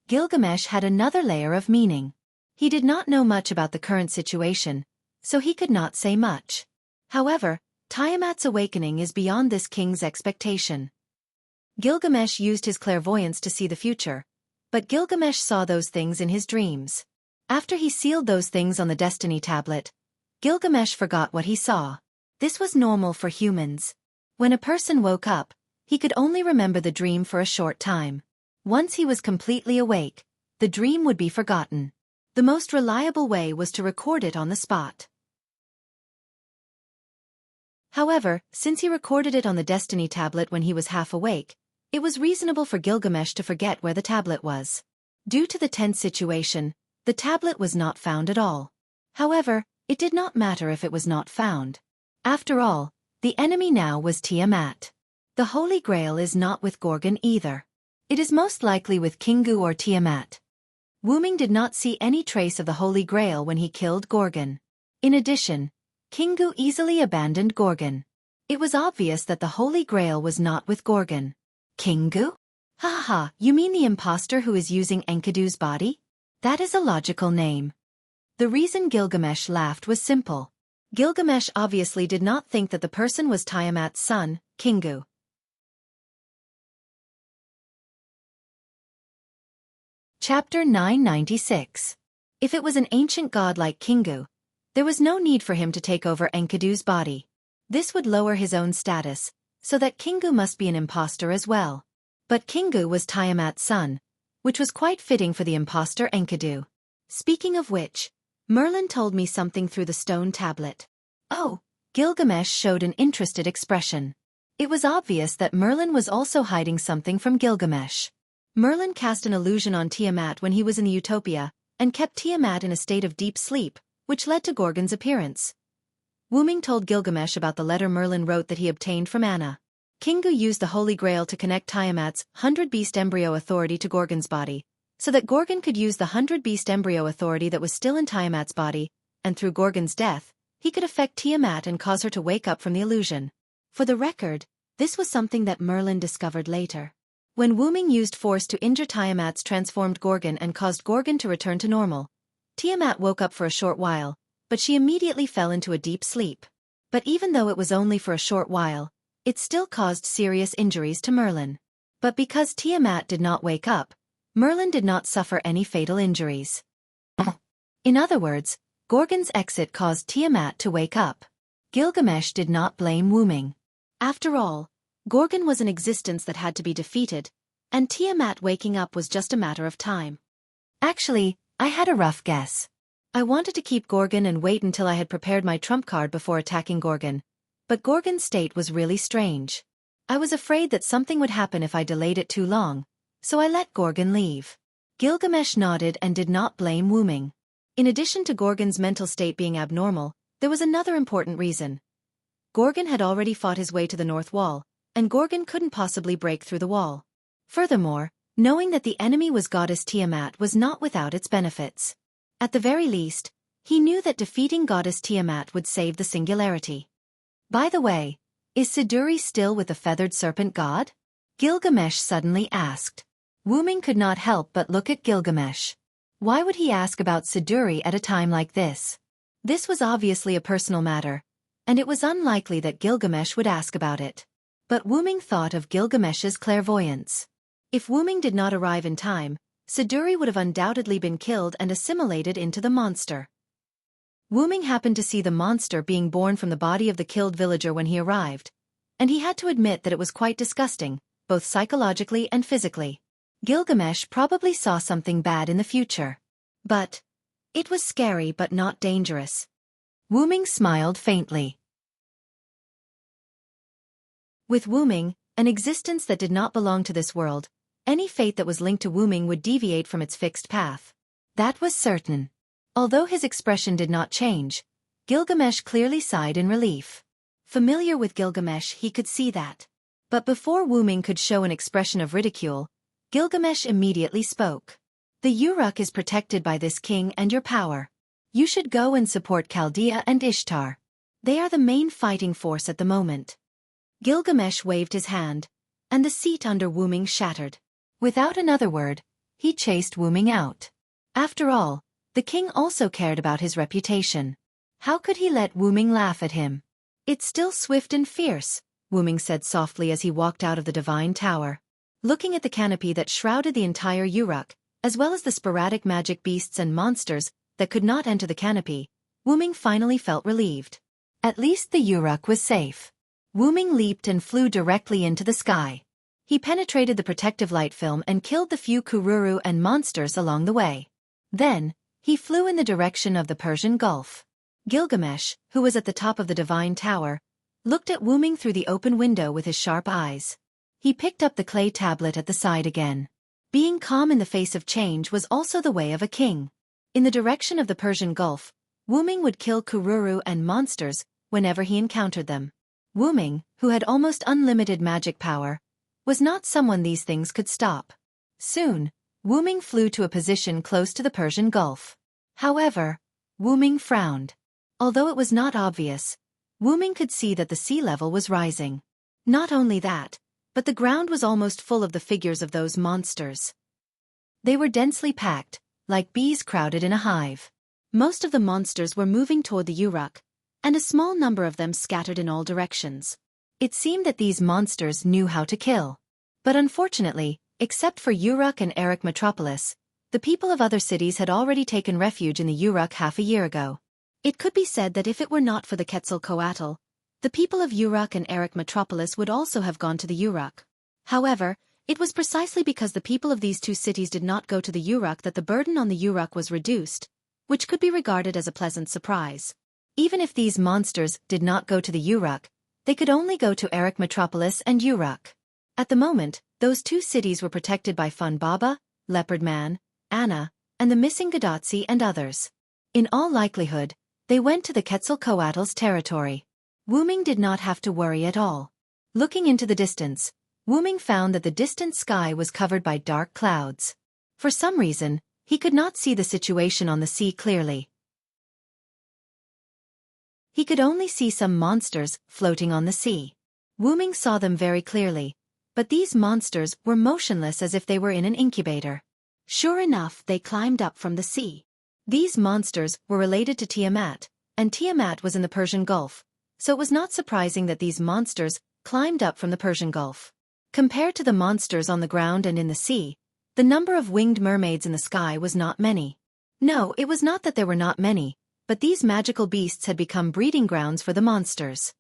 Gilgamesh had another layer of meaning. He did not know much about the current situation, so he could not say much. However, Tiamat's awakening is beyond this king's expectation. Gilgamesh used his clairvoyance to see the future, but Gilgamesh saw those things in his dreams. After he sealed those things on the destiny tablet, Gilgamesh forgot what he saw. This was normal for humans. When a person woke up, he could only remember the dream for a short time. Once he was completely awake, the dream would be forgotten. The most reliable way was to record it on the spot. However, since he recorded it on the destiny tablet when he was half awake, it was reasonable for Gilgamesh to forget where the tablet was. Due to the tense situation, the tablet was not found at all. However, it did not matter if it was not found. After all, the enemy now was Tiamat. The Holy Grail is not with Gorgon either. It is most likely with Kingu or Tiamat. Wuming did not see any trace of the Holy Grail when he killed Gorgon. In addition, Kingu easily abandoned Gorgon. It was obvious that the Holy Grail was not with Gorgon. Kingu? Ha ha, you mean the imposter who is using Enkidu's body? That is a logical name. The reason Gilgamesh laughed was simple. Gilgamesh obviously did not think that the person was Tiamat's son, Kingu. Chapter 996. If it was an ancient god like Kingu, there was no need for him to take over Enkidu's body. This would lower his own status, so that Kingu must be an imposter as well. But Kingu was Tiamat's son, which was quite fitting for the imposter Enkidu. Speaking of which, Merlin told me something through the stone tablet. Oh, Gilgamesh showed an interested expression. It was obvious that Merlin was also hiding something from Gilgamesh. Merlin cast an illusion on Tiamat when he was in the Utopia, and kept Tiamat in a state of deep sleep, which led to Gorgon's appearance. Wuming told Gilgamesh about the letter Merlin wrote that he obtained from Anna. Kingu used the Holy Grail to connect Tiamat's 100-beast embryo authority to Gorgon's body, so that Gorgon could use the 100-beast embryo authority that was still in Tiamat's body, and through Gorgon's death, he could affect Tiamat and cause her to wake up from the illusion. For the record, this was something that Merlin discovered later. When Wuming used force to injure Tiamat's transformed Gorgon and caused Gorgon to return to normal, Tiamat woke up for a short while, but she immediately fell into a deep sleep. But even though it was only for a short while, it still caused serious injuries to Merlin. But because Tiamat did not wake up, Merlin did not suffer any fatal injuries. In other words, Gorgon's exit caused Tiamat to wake up. Gilgamesh did not blame Wuming. After all, Gorgon was an existence that had to be defeated, and Tiamat waking up was just a matter of time. Actually, I had a rough guess. I wanted to keep Gorgon and wait until I had prepared my trump card before attacking Gorgon, but Gorgon's state was really strange. I was afraid that something would happen if I delayed it too long, so I let Gorgon leave. Gilgamesh nodded and did not blame Wuming. In addition to Gorgon's mental state being abnormal, there was another important reason. Gorgon had already fought his way to the North Wall, and Gorgon couldn't possibly break through the wall. Furthermore, knowing that the enemy was goddess Tiamat was not without its benefits. At the very least, he knew that defeating goddess Tiamat would save the singularity. By the way, is Siduri still with the feathered serpent god? Gilgamesh suddenly asked. Wuming could not help but look at Gilgamesh. Why would he ask about Siduri at a time like this? This was obviously a personal matter, and it was unlikely that Gilgamesh would ask about it. But Wuming thought of Gilgamesh's clairvoyance. If Wuming did not arrive in time, Siduri would have undoubtedly been killed and assimilated into the monster. Wuming happened to see the monster being born from the body of the killed villager when he arrived, and he had to admit that it was quite disgusting, both psychologically and physically. Gilgamesh probably saw something bad in the future. But it was scary but not dangerous. Wuming smiled faintly. With Wuming, an existence that did not belong to this world, any fate that was linked to Wuming would deviate from its fixed path. That was certain. Although his expression did not change, Gilgamesh clearly sighed in relief. Familiar with Gilgamesh, he could see that. But before Wuming could show an expression of ridicule, Gilgamesh immediately spoke. The Uruk is protected by this king and your power. You should go and support Chaldea and Ishtar. They are the main fighting force at the moment. Gilgamesh waved his hand, and the seat under Wu Ming shattered. Without another word, he chased Wu Ming out. After all, the king also cared about his reputation. How could he let Wu Ming laugh at him? It's still swift and fierce, Wu Ming said softly as he walked out of the divine tower. Looking at the canopy that shrouded the entire Uruk, as well as the sporadic magic beasts and monsters that could not enter the canopy, Wu Ming finally felt relieved. At least the Uruk was safe. Wu Ming leaped and flew directly into the sky. He penetrated the protective light film and killed the few kururu and monsters along the way. Then, he flew in the direction of the Persian Gulf. Gilgamesh, who was at the top of the divine tower, looked at Wu Ming through the open window with his sharp eyes. He picked up the clay tablet at the side again. Being calm in the face of change was also the way of a king. In the direction of the Persian Gulf, Wu Ming would kill kururu and monsters whenever he encountered them. Wu Ming, who had almost unlimited magic power, was not someone these things could stop. Soon, Wu Ming flew to a position close to the Persian Gulf. However, Wu Ming frowned. Although it was not obvious, Wu Ming could see that the sea level was rising. Not only that, but the ground was almost full of the figures of those monsters. They were densely packed, like bees crowded in a hive. Most of the monsters were moving toward the Uruk, and a small number of them scattered in all directions. It seemed that these monsters knew how to kill. But unfortunately, except for Uruk and Erech Metropolis, the people of other cities had already taken refuge in the Uruk half a year ago. It could be said that if it were not for the Quetzalcoatl, the people of Uruk and Erech Metropolis would also have gone to the Uruk. However, it was precisely because the people of these two cities did not go to the Uruk that the burden on the Uruk was reduced, which could be regarded as a pleasant surprise. Even if these monsters did not go to the Uruk, they could only go to Erech Metropolis and Uruk. At the moment, those two cities were protected by Fun Baba, Leopard Man, Anna, and the missing Gadotsi and others. In all likelihood, they went to the Quetzalcoatl's territory. Wu Ming did not have to worry at all. Looking into the distance, Wu Ming found that the distant sky was covered by dark clouds. For some reason, he could not see the situation on the sea clearly. He could only see some monsters floating on the sea. Wu Ming saw them very clearly, but these monsters were motionless as if they were in an incubator. Sure enough, they climbed up from the sea. These monsters were related to Tiamat, and Tiamat was in the Persian Gulf, so it was not surprising that these monsters climbed up from the Persian Gulf. Compared to the monsters on the ground and in the sea, the number of winged mermaids in the sky was not many. No, it was not that there were not many, but these magical beasts had become breeding grounds for the monsters.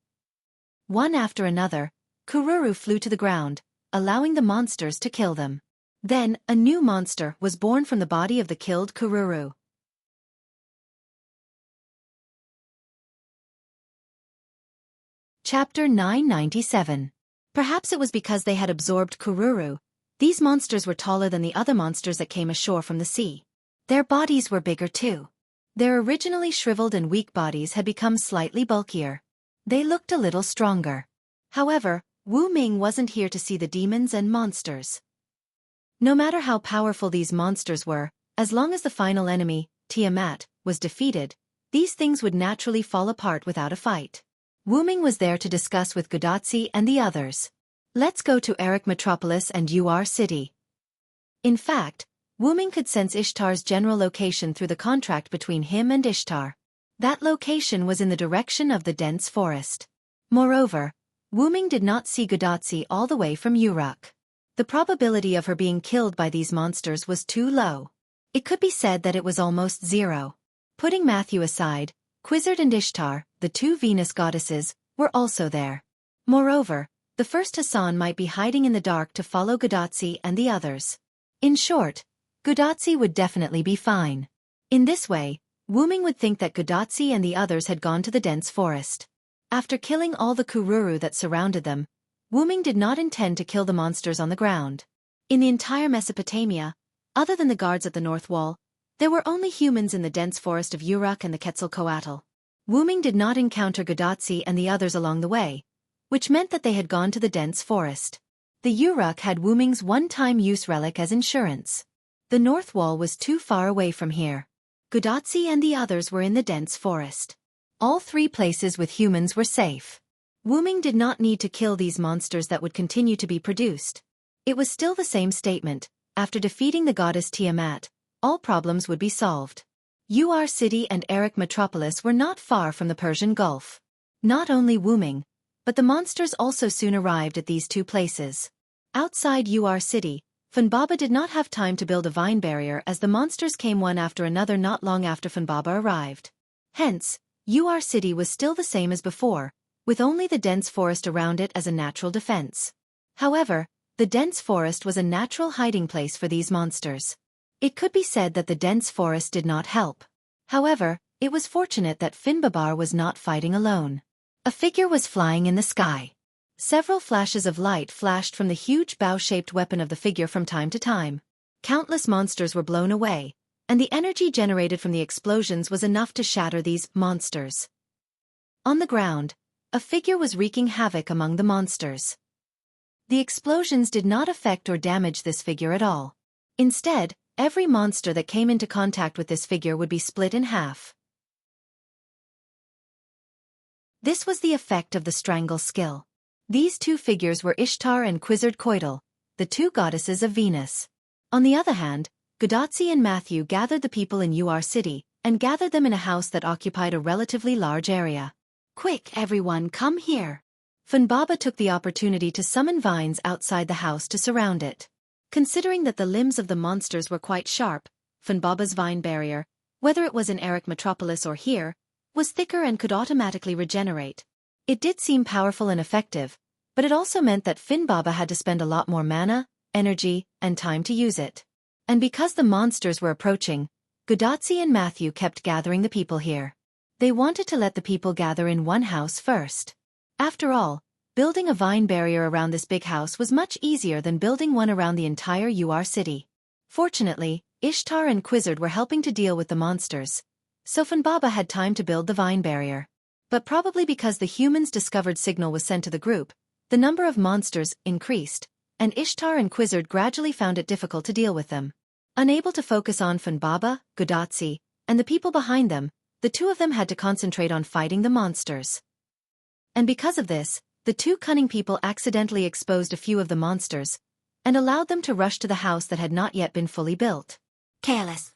One after another, kururu flew to the ground, allowing the monsters to kill them. Then, a new monster was born from the body of the killed kururu. Chapter 997. Perhaps it was because they had absorbed kururu. These monsters were taller than the other monsters that came ashore from the sea. Their bodies were bigger too. Their originally shriveled and weak bodies had become slightly bulkier. They looked a little stronger. However, Wu Ming wasn't here to see the demons and monsters. No matter how powerful these monsters were, as long as the final enemy, Tiamat, was defeated, these things would naturally fall apart without a fight. Wu Ming was there to discuss with Gadotsi and the others. Let's go to Erech Metropolis and Ur City. In fact, Wu Ming could sense Ishtar's general location through the contract between him and Ishtar. That location was in the direction of the dense forest. Moreover, Wu Ming did not see Gadotsi all the way from Uruk. The probability of her being killed by these monsters was too low. It could be said that it was almost zero. Putting Matthew aside, Quizzard and Ishtar, the two Venus goddesses, were also there. Moreover, the first Hassan might be hiding in the dark to follow Gadotsi and the others. In short, Gadotsi would definitely be fine. In this way, Wu Ming would think that Gadotsi and the others had gone to the dense forest. After killing all the kururu that surrounded them, Wu Ming did not intend to kill the monsters on the ground. In the entire Mesopotamia, other than the guards at the north wall, there were only humans in the dense forest of Uruk and the Quetzalcoatl. Wu Ming did not encounter Gadotsi and the others along the way, which meant that they had gone to the dense forest. The Uruk had Wu Ming's one-time use relic as insurance. The north wall was too far away from here. Gudatsi and the others were in the dense forest. All three places with humans were safe. Wuming did not need to kill these monsters that would continue to be produced. It was still the same statement: after defeating the goddess Tiamat, all problems would be solved. UR City and Eric Metropolis were not far from the Persian Gulf. Not only Wuming, but the monsters also soon arrived at these two places. Outside UR City, Funbaba did not have time to build a vine barrier as the monsters came one after another not long after Funbaba arrived. Hence, UR City was still the same as before, with only the dense forest around it as a natural defense. However, the dense forest was a natural hiding place for these monsters. It could be said that the dense forest did not help. However, it was fortunate that Finbabar was not fighting alone. A figure was flying in the sky. Several flashes of light flashed from the huge bow-shaped weapon of the figure from time to time. Countless monsters were blown away, and the energy generated from the explosions was enough to shatter these monsters. On the ground, a figure was wreaking havoc among the monsters. The explosions did not affect or damage this figure at all. Instead, every monster that came into contact with this figure would be split in half. This was the effect of the strangle skill. These two figures were Ishtar and Quetzalcoatl, the two goddesses of Venus. On the other hand, Gudatsi and Matthew gathered the people in UR City, and gathered them in a house that occupied a relatively large area. "Quick, everyone, come here!" Funbaba took the opportunity to summon vines outside the house to surround it. Considering that the limbs of the monsters were quite sharp, Funbaba's vine barrier, whether it was in Eric Metropolis or here, was thicker and could automatically regenerate. It did seem powerful and effective, but it also meant that Finbaba had to spend a lot more mana, energy, and time to use it. And because the monsters were approaching, Gudatsi and Matthew kept gathering the people here. They wanted to let the people gather in one house first. After all, building a vine barrier around this big house was much easier than building one around the entire UR City. Fortunately, Ishtar and Quizzard were helping to deal with the monsters, so Funbaba had time to build the vine barrier. But probably because the humans' discovered signal was sent to the group, the number of monsters increased, and Ishtar and Quizzard gradually found it difficult to deal with them. Unable to focus on Funbaba, Gudatsi, and the people behind them, the two of them had to concentrate on fighting the monsters. And because of this, the two cunning people accidentally exposed a few of the monsters, and allowed them to rush to the house that had not yet been fully built. Careless.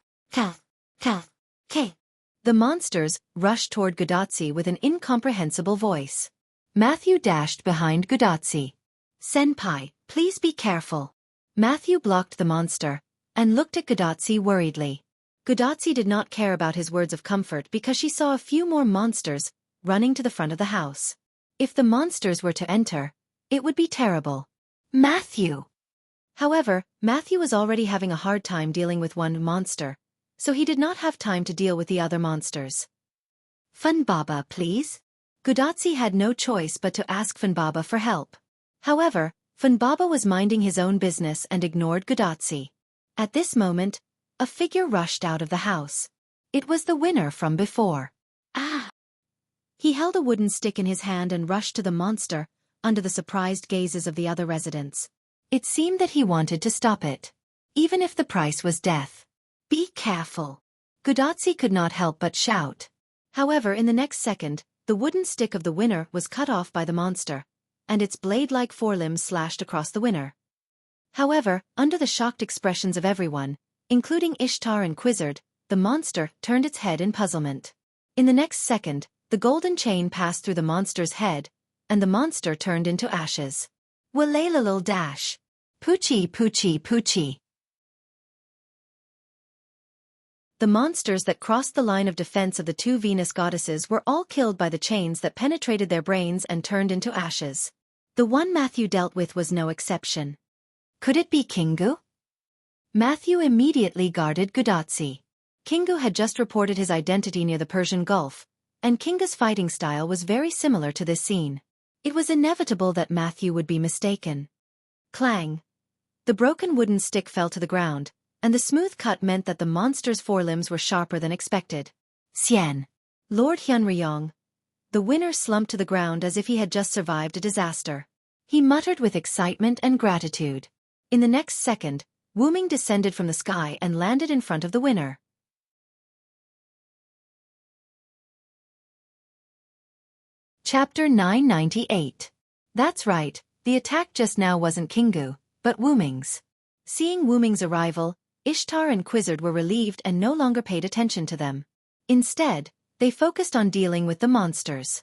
The monsters rushed toward Gudatsi with an incomprehensible voice. Matthew dashed behind Gudatsi. "Senpai, please be careful." Matthew blocked the monster, and looked at Gudatsi worriedly. Gudatsi did not care about his words of comfort because she saw a few more monsters running to the front of the house. If the monsters were to enter, it would be terrible. Matthew! However, Matthew was already having a hard time dealing with one monster, so he did not have time to deal with the other monsters. "Funbaba, please?" Gudatsi had no choice but to ask Funbaba for help. However, Funbaba was minding his own business and ignored Gudatsi. At this moment, a figure rushed out of the house. It was the winner from before. Ah! He held a wooden stick in his hand and rushed to the monster, under the surprised gazes of the other residents. It seemed that he wanted to stop it, even if the price was death. "Be careful!" Gudatsi could not help but shout. However, in the next second, the wooden stick of the winner was cut off by the monster, and its blade-like forelimbs slashed across the winner. However, under the shocked expressions of everyone, including Ishtar and Quizzard, the monster turned its head in puzzlement. In the next second, the golden chain passed through the monster's head, and the monster turned into ashes. Walalal dash! Poochie poochie poochie! The monsters that crossed the line of defense of the two Venus goddesses were all killed by the chains that penetrated their brains and turned into ashes. The one Matthew dealt with was no exception. Could it be Kingu? Matthew immediately guarded Gudatsi. Kingu had just reported his identity near the Persian Gulf, and Kingu's fighting style was very similar to this scene. It was inevitable that Matthew would be mistaken. Clang! The broken wooden stick fell to the ground, and the smooth cut meant that the monster's forelimbs were sharper than expected. Xian! Lord Hyunryong. The winner slumped to the ground as if he had just survived a disaster. He muttered with excitement and gratitude. In the next second, Wuming descended from the sky and landed in front of the winner. Chapter 998. That's right, the attack just now wasn't Kingu, but Wuming's. Seeing Wuming's arrival, Ishtar and Quizzard were relieved and no longer paid attention to them. Instead, they focused on dealing with the monsters.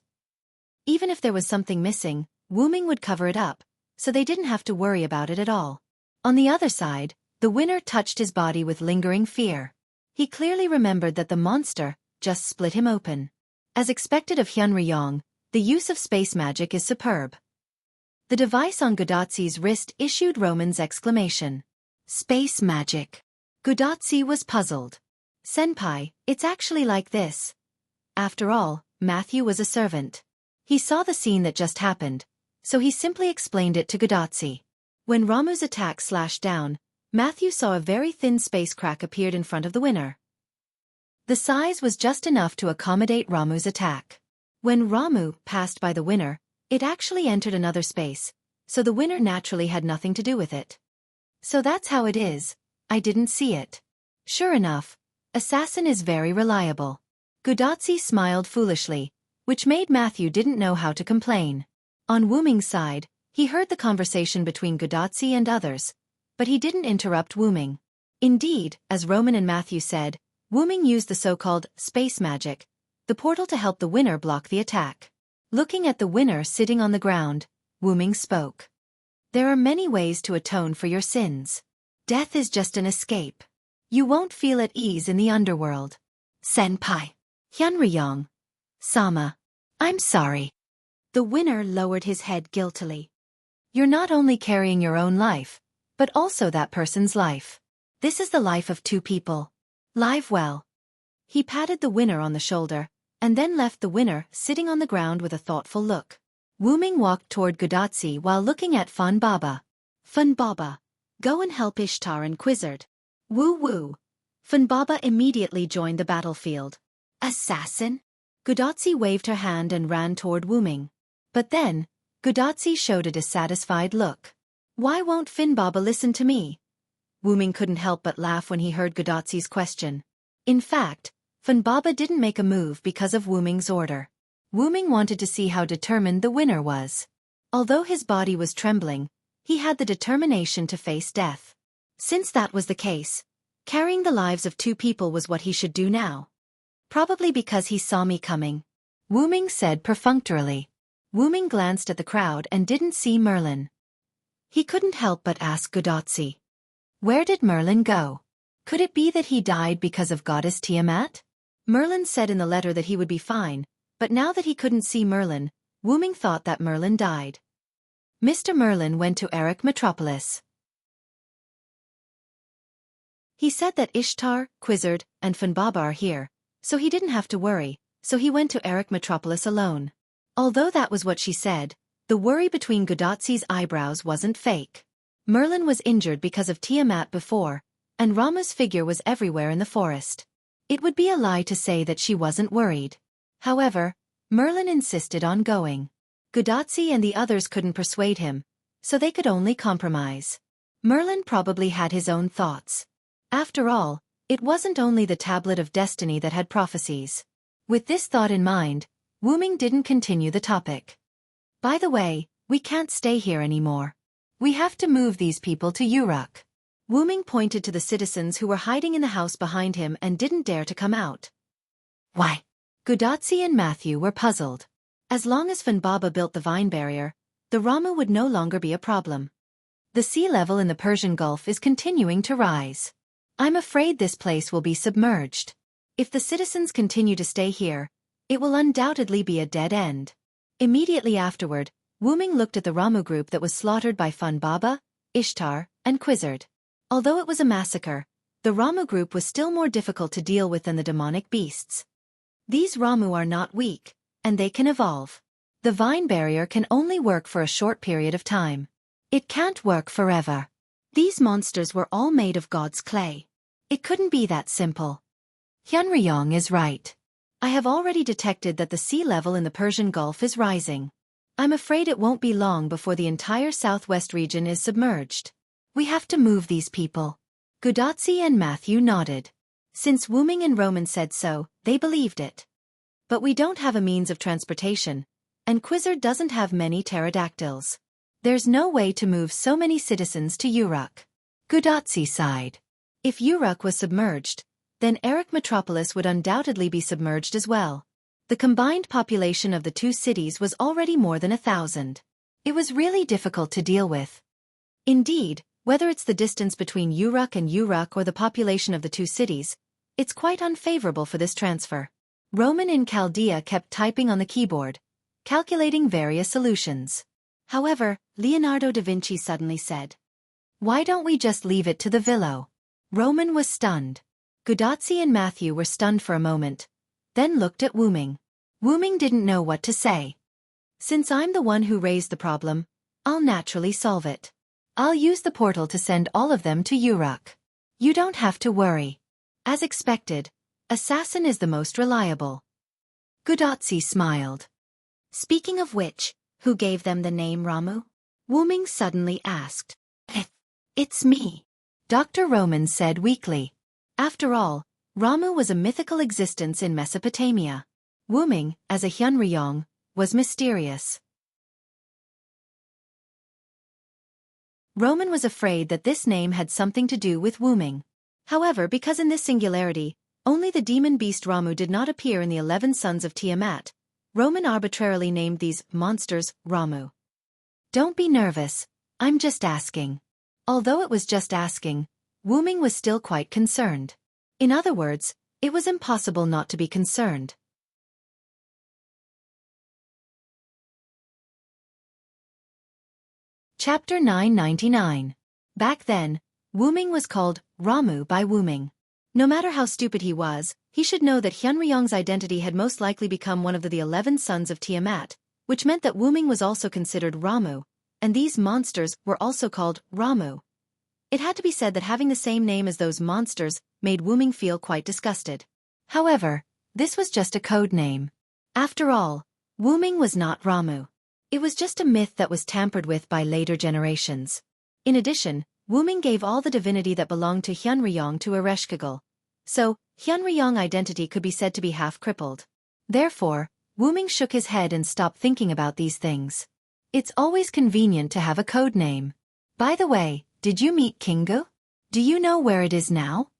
Even if there was something missing, Wuming would cover it up, so they didn't have to worry about it at all. On the other side, the winner touched his body with lingering fear. He clearly remembered that the monster just split him open. As expected of Hyun Ryong, the use of space magic is superb. The device on Gudatzi's wrist issued Roman's exclamation. Space magic. Gudatzi was puzzled. Senpai, it's actually like this. After all, Matthew was a servant. He saw the scene that just happened, so he simply explained it to Gudatzi. When Ramu's attack slashed down, Matthew saw a very thin space crack appeared in front of the winner. The size was just enough to accommodate Ramu's attack. When Ramu passed by the winner, it actually entered another space, so the winner naturally had nothing to do with it. So that's how it is, I didn't see it. Sure enough, Assassin is very reliable. Gudatzi smiled foolishly, which made Matthew didn't know how to complain. On Wuming's side, he heard the conversation between Gudatzi and others, but he didn't interrupt Wuming. Indeed, as Roman and Matthew said, Wuming used the so-called space magic, the portal to help the winner block the attack. Looking at the winner sitting on the ground, Wuming spoke. There are many ways to atone for your sins. Death is just an escape. You won't feel at ease in the underworld. Senpai. Hyunryong. Sama. I'm sorry. The winner lowered his head guiltily. You're not only carrying your own life, but also that person's life. This is the life of two people. Live well. He patted the winner on the shoulder, and then left the winner sitting on the ground with a thoughtful look. Wuming walked toward Gudatzi while looking at Fun Baba. Fun Baba, go and help Ishtar and Quizzard. Woo woo. Fun Baba immediately joined the battlefield. Assassin? Gudatzi waved her hand and ran toward Wuming. But then, Gudatzi showed a dissatisfied look. Why won't Fun Baba listen to me? Wuming couldn't help but laugh when he heard Gudatzi's question. In fact, Fun Baba didn't make a move because of Wuming's order. Wuming wanted to see how determined the winner was. Although his body was trembling, he had the determination to face death. Since that was the case, carrying the lives of two people was what he should do now. Probably because he saw me coming, Wuming said perfunctorily. Wuming glanced at the crowd and didn't see Merlin. He couldn't help but ask Gudatzi. Where did Merlin go? Could it be that he died because of goddess Tiamat? Merlin said in the letter that he would be fine, but now that he couldn't see Merlin, Wuming thought that Merlin died. Mr. Merlin went to Eric Metropolis. He said that Ishtar, Quizzard, and Fun Baba are here, so he didn't have to worry, so he went to Eric Metropolis alone. Although that was what she said, the worry between Gudatzi's eyebrows wasn't fake. Merlin was injured because of Tiamat before, and Rama's figure was everywhere in the forest. It would be a lie to say that she wasn't worried. However, Merlin insisted on going. Gudatzi and the others couldn't persuade him, so they could only compromise. Merlin probably had his own thoughts. After all, it wasn't only the Tablet of Destiny that had prophecies. With this thought in mind, Wuming didn't continue the topic. By the way, we can't stay here anymore. We have to move these people to Uruk. Wuming pointed to the citizens who were hiding in the house behind him and didn't dare to come out. Why? Gudatzi and Matthew were puzzled. As long as Fun Baba built the vine barrier, the Ramu would no longer be a problem. The sea level in the Persian Gulf is continuing to rise. I'm afraid this place will be submerged. If the citizens continue to stay here, it will undoubtedly be a dead end. Immediately afterward, Wuming looked at the Ramu group that was slaughtered by Fun Baba, Ishtar, and Quizzard. Although it was a massacre, the Ramu group was still more difficult to deal with than the demonic beasts. These Ramu are not weak, and they can evolve. The vine barrier can only work for a short period of time. It can't work forever. These monsters were all made of God's clay. It couldn't be that simple. Hyunryong is right. I have already detected that the sea level in the Persian Gulf is rising. I'm afraid it won't be long before the entire southwest region is submerged. We have to move these people. Gudatsi and Matthew nodded. Since Wuming and Roman said so, they believed it. But we don't have a means of transportation, and Quizzard doesn't have many pterodactyls. There's no way to move so many citizens to Uruk. Gudatsi sighed. If Uruk was submerged, then Erech Metropolis would undoubtedly be submerged as well. The combined population of the two cities was already more than 1,000. It was really difficult to deal with. Indeed, whether it's the distance between Uruk and Uruk or the population of the two cities, it's quite unfavorable for this transfer. Roman in Chaldea kept typing on the keyboard, calculating various solutions. However, Leonardo da Vinci suddenly said, "Why don't we just leave it to the Villo?" Roman was stunned. Gudatsi and Matthew were stunned for a moment, then looked at Wuming. Wuming didn't know what to say. Since I'm the one who raised the problem, I'll naturally solve it. I'll use the portal to send all of them to Uruk. You don't have to worry. As expected, Assassin is the most reliable. Gudatsi smiled. Speaking of which, who gave them the name Ramu? Wuming suddenly asked. It's me. Dr. Roman said weakly. After all, Ramu was a mythical existence in Mesopotamia. Wuming, as a Hyunryong, was mysterious. Roman was afraid that this name had something to do with Wuming. However, because in this singularity, only the demon beast Ramu did not appear in the 11 sons of Tiamat, Roman arbitrarily named these monsters Ramu. Don't be nervous, I'm just asking. Although it was just asking, Wuming was still quite concerned. In other words, it was impossible not to be concerned. Chapter 999. Back then, Wuming was called Ramu by Wuming. No matter how stupid he was, he should know that Hyunryong's identity had most likely become one of the 11 sons of Tiamat, which meant that Wuming was also considered Ramu, and these monsters were also called Ramu. It had to be said that having the same name as those monsters made Wuming feel quite disgusted. However, this was just a code name. After all, Wuming was not Ramu. It was just a myth that was tampered with by later generations. In addition, Wuming gave all the divinity that belonged to Hyunryong to Ereshkigal. So, Hyunryong identity could be said to be half-crippled. Therefore, Wuming shook his head and stopped thinking about these things. It's always convenient to have a code name. By the way, did you meet Kingu? Do you know where it is now?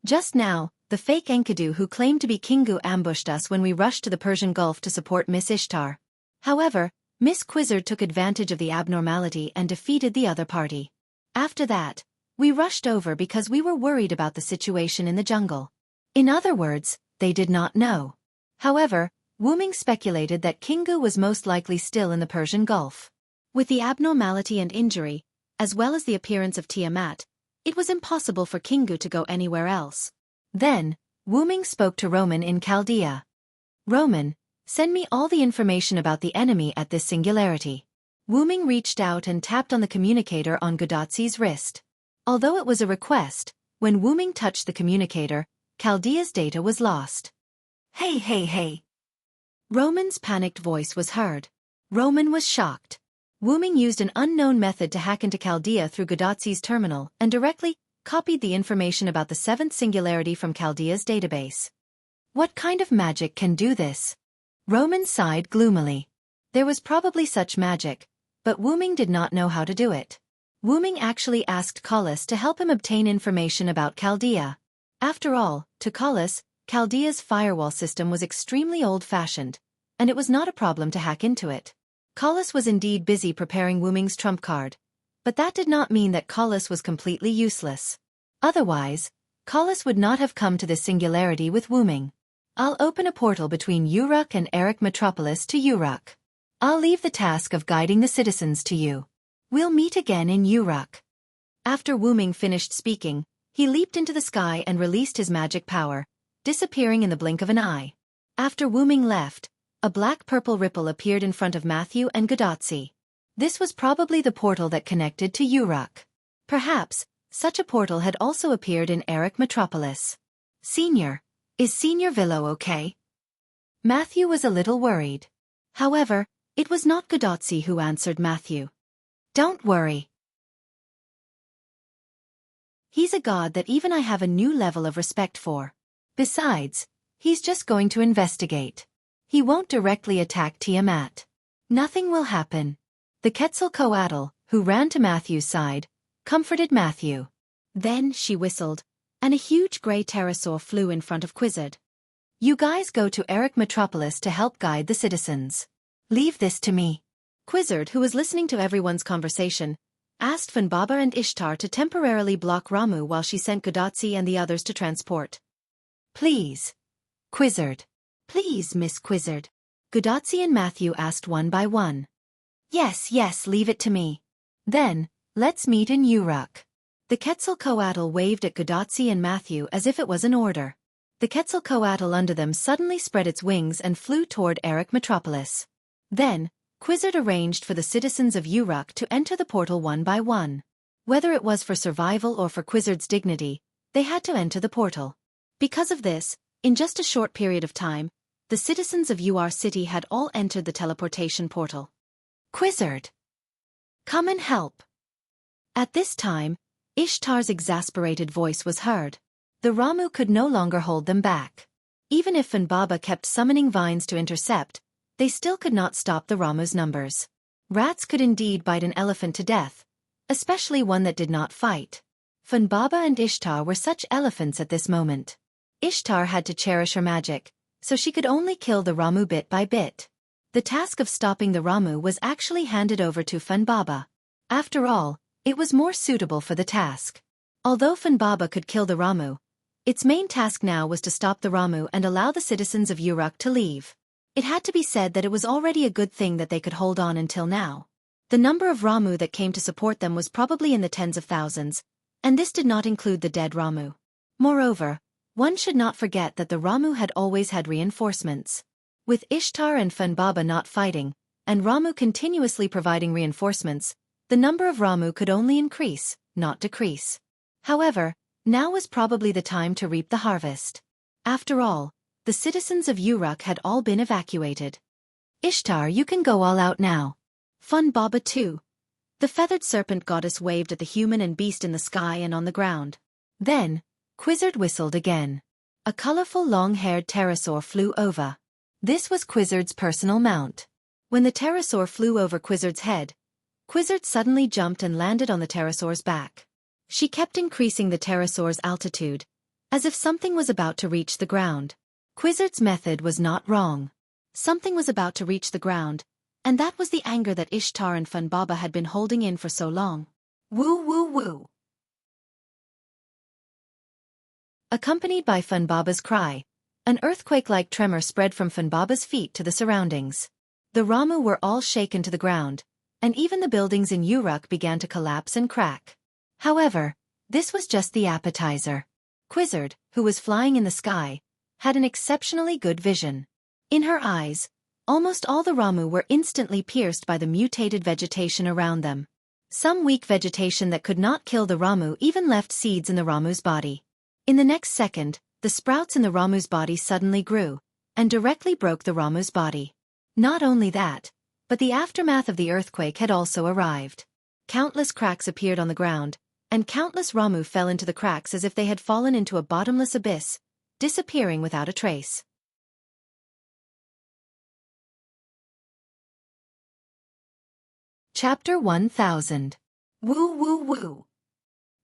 Just now, the fake Enkidu who claimed to be Kingu ambushed us when we rushed to the Persian Gulf to support Miss Ishtar. However, Miss Quizzard took advantage of the abnormality and defeated the other party. After that, we rushed over because we were worried about the situation in the jungle. In other words, they did not know. However, Wuming speculated that Kingu was most likely still in the Persian Gulf. With the abnormality and injury, as well as the appearance of Tiamat, it was impossible for Kingu to go anywhere else. Then, Wuming spoke to Roman in Chaldea. Roman, send me all the information about the enemy at this singularity. Wuming reached out and tapped on the communicator on Gudatsi's wrist. Although it was a request, when Wuming touched the communicator, Chaldea's data was lost. Hey. Roman's panicked voice was heard. Roman was shocked. Wuming used an unknown method to hack into Chaldea through Gudatsi's terminal and directly copied the information about the 7th singularity from Chaldea's database. What kind of magic can do this? Roman sighed gloomily. There was probably such magic, but Wuming did not know how to do it. Wuming actually asked Collis to help him obtain information about Chaldea. After all, to Collis, Chaldea's firewall system was extremely old-fashioned, and it was not a problem to hack into it. Collis was indeed busy preparing Wuming's trump card, but that did not mean that Collis was completely useless. Otherwise, Collis would not have come to this singularity with Wuming. I'll open a portal between Uruk and Erech Metropolis to Uruk. I'll leave the task of guiding the citizens to you. We'll meet again in Uruk. After Wuming finished speaking, he leaped into the sky and released his magic power, disappearing in the blink of an eye. After Wuming left, a black-purple ripple appeared in front of Matthew and Gudatsi. This was probably the portal that connected to Uruk. Perhaps, such a portal had also appeared in Erech Metropolis. Senior, is Senior Villo okay? Matthew was a little worried. However, it was not Gudatsi who answered Matthew. Don't worry. He's a god that even I have a new level of respect for. Besides, he's just going to investigate. He won't directly attack Tiamat. Nothing will happen. The Quetzalcoatl, who ran to Matthew's side, comforted Matthew. Then she whistled, and a huge gray pterosaur flew in front of Quizzard. You guys go to Eric Metropolis to help guide the citizens. Leave this to me. Quizzard, who was listening to everyone's conversation, asked Funbaba and Ishtar to temporarily block Ramu while she sent Godotzi and the others to transport. Please. Quizzard. Please, Miss Quizzard. Godotzi and Matthew asked one by one. Yes, leave it to me. Then, let's meet in Uruk. The Quetzalcoatl waved at Godotzi and Matthew as if it was an order. The Quetzalcoatl under them suddenly spread its wings and flew toward Eric Metropolis. Then, Quizzard arranged for the citizens of Uruk to enter the portal one by one. Whether it was for survival or for Quizzard's dignity, they had to enter the portal. Because of this, in just a short period of time, the citizens of UR City had all entered the teleportation portal. Quizzard! Come and help! At this time, Ishtar's exasperated voice was heard. The Ramu could no longer hold them back. Even if Funbaba kept summoning vines to intercept, they still could not stop the Ramu's numbers. Rats could indeed bite an elephant to death, especially one that did not fight. Funbaba and Ishtar were such elephants at this moment. Ishtar had to cherish her magic, so she could only kill the Ramu bit by bit. The task of stopping the Ramu was actually handed over to Funbaba. After all, it was more suitable for the task. Although Funbaba could kill the Ramu, its main task now was to stop the Ramu and allow the citizens of Uruk to leave. It had to be said that it was already a good thing that they could hold on until now. The number of Ramu that came to support them was probably in the tens of thousands, and this did not include the dead Ramu. Moreover, one should not forget that the Ramu had always had reinforcements. With Ishtar and Funbaba not fighting, and Ramu continuously providing reinforcements, the number of Ramu could only increase, not decrease. However, now was probably the time to reap the harvest. After all, the citizens of Uruk had all been evacuated. Ishtar, you can go all out now. Funbaba too. The feathered serpent goddess waved at the human and beast in the sky and on the ground. Then, Quizzard whistled again. A colorful long-haired pterosaur flew over. This was Quizzard's personal mount. When the pterosaur flew over Quizzard's head, Quizzard suddenly jumped and landed on the pterosaur's back. She kept increasing the pterosaur's altitude, as if something was about to reach the ground. Quizzard's method was not wrong. Something was about to reach the ground, and that was the anger that Ishtar and Funbaba had been holding in for so long. Woo woo woo! Accompanied by Funbaba's cry, an earthquake-like tremor spread from Funbaba's feet to the surroundings. The Ramu were all shaken to the ground, and even the buildings in Uruk began to collapse and crack. However, this was just the appetizer. Quizzard, who was flying in the sky, had an exceptionally good vision. In her eyes, almost all the Ramu were instantly pierced by the mutated vegetation around them. Some weak vegetation that could not kill the Ramu even left seeds in the Ramu's body. In the next second, the sprouts in the Ramu's body suddenly grew, and directly broke the Ramu's body. Not only that, but the aftermath of the earthquake had also arrived. Countless cracks appeared on the ground, and countless Ramu fell into the cracks as if they had fallen into a bottomless abyss, disappearing without a trace. Chapter 1000. Woo woo woo!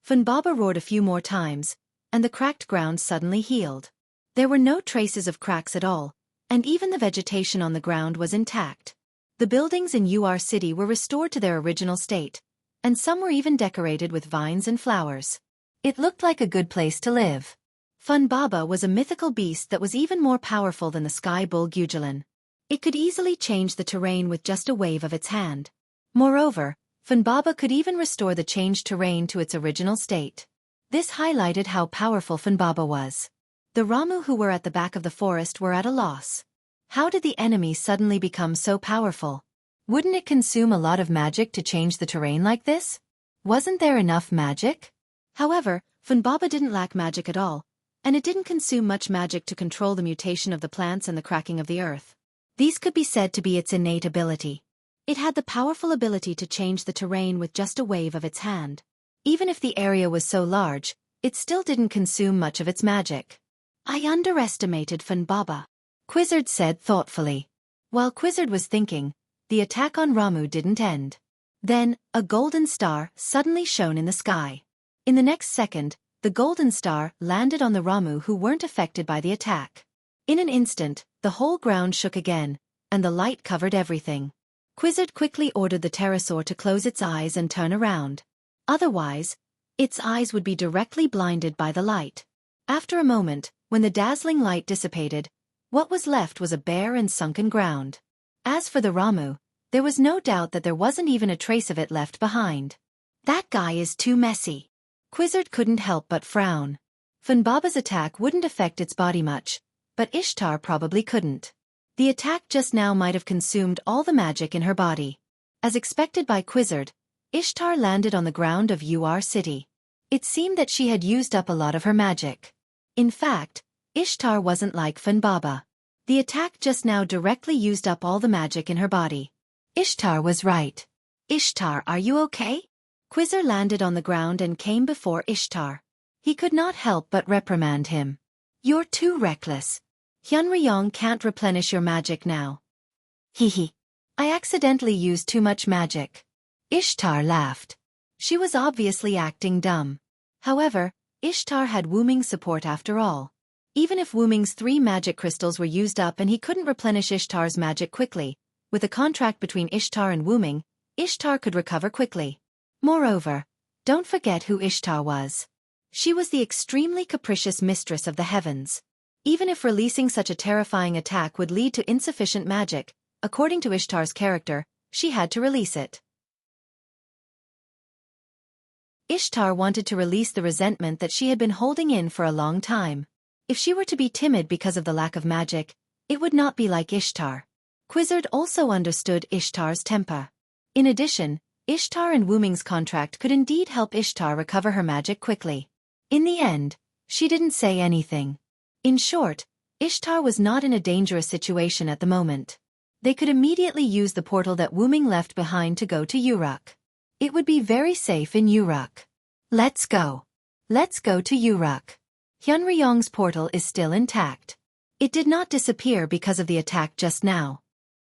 Funbaba roared a few more times, and the cracked ground suddenly healed. There were no traces of cracks at all, and even the vegetation on the ground was intact. The buildings in UR City were restored to their original state, and some were even decorated with vines and flowers. It looked like a good place to live. Funbaba was a mythical beast that was even more powerful than the sky bull Gugelin. It could easily change the terrain with just a wave of its hand. Moreover, Funbaba could even restore the changed terrain to its original state. This highlighted how powerful Funbaba was. The Ramu who were at the back of the forest were at a loss. How did the enemy suddenly become so powerful? Wouldn't it consume a lot of magic to change the terrain like this? Wasn't there enough magic? However, Funbaba didn't lack magic at all, and it didn't consume much magic to control the mutation of the plants and the cracking of the earth. These could be said to be its innate ability. It had the powerful ability to change the terrain with just a wave of its hand. Even if the area was so large, it still didn't consume much of its magic. I underestimated Funbaba, Quizzard said thoughtfully. While Quizzard was thinking, the attack on Ramu didn't end. Then, a golden star suddenly shone in the sky. In the next second, the golden star landed on the Ramu who weren't affected by the attack. In an instant, the whole ground shook again, and the light covered everything. Quizzard quickly ordered the pterosaur to close its eyes and turn around. Otherwise, its eyes would be directly blinded by the light. After a moment, when the dazzling light dissipated, what was left was a bare and sunken ground. As for the Ramu, there was no doubt that there wasn't even a trace of it left behind. That guy is too messy. Quizzard couldn't help but frown. Funbaba's attack wouldn't affect its body much, but Ishtar probably couldn't. The attack just now might have consumed all the magic in her body. As expected by Quizzard, Ishtar landed on the ground of Ur City. It seemed that she had used up a lot of her magic. In fact, Ishtar wasn't like Funbaba. The attack just now directly used up all the magic in her body. Ishtar was right. Ishtar, are you okay? Quizzard landed on the ground and came before Ishtar. He could not help but reprimand him. You're too reckless. Hyunryong can't replenish your magic now. Hehe. I accidentally used too much magic. Ishtar laughed. She was obviously acting dumb. However, Ishtar had Wuming's support after all. Even if Wuming's 3 magic crystals were used up and he couldn't replenish Ishtar's magic quickly, with a contract between Ishtar and Wuming, Ishtar could recover quickly. Moreover, don't forget who Ishtar was. She was the extremely capricious mistress of the heavens. Even if releasing such a terrifying attack would lead to insufficient magic, according to Ishtar's character, she had to release it. Ishtar wanted to release the resentment that she had been holding in for a long time. If she were to be timid because of the lack of magic, it would not be like Ishtar. Quizzard also understood Ishtar's temper. In addition, Ishtar and Wuming's contract could indeed help Ishtar recover her magic quickly. In the end, she didn't say anything. In short, Ishtar was not in a dangerous situation at the moment. They could immediately use the portal that Wuming left behind to go to Uruk. It would be very safe in Uruk. Let's go. Let's go to Uruk. Hyunryong's portal is still intact. It did not disappear because of the attack just now.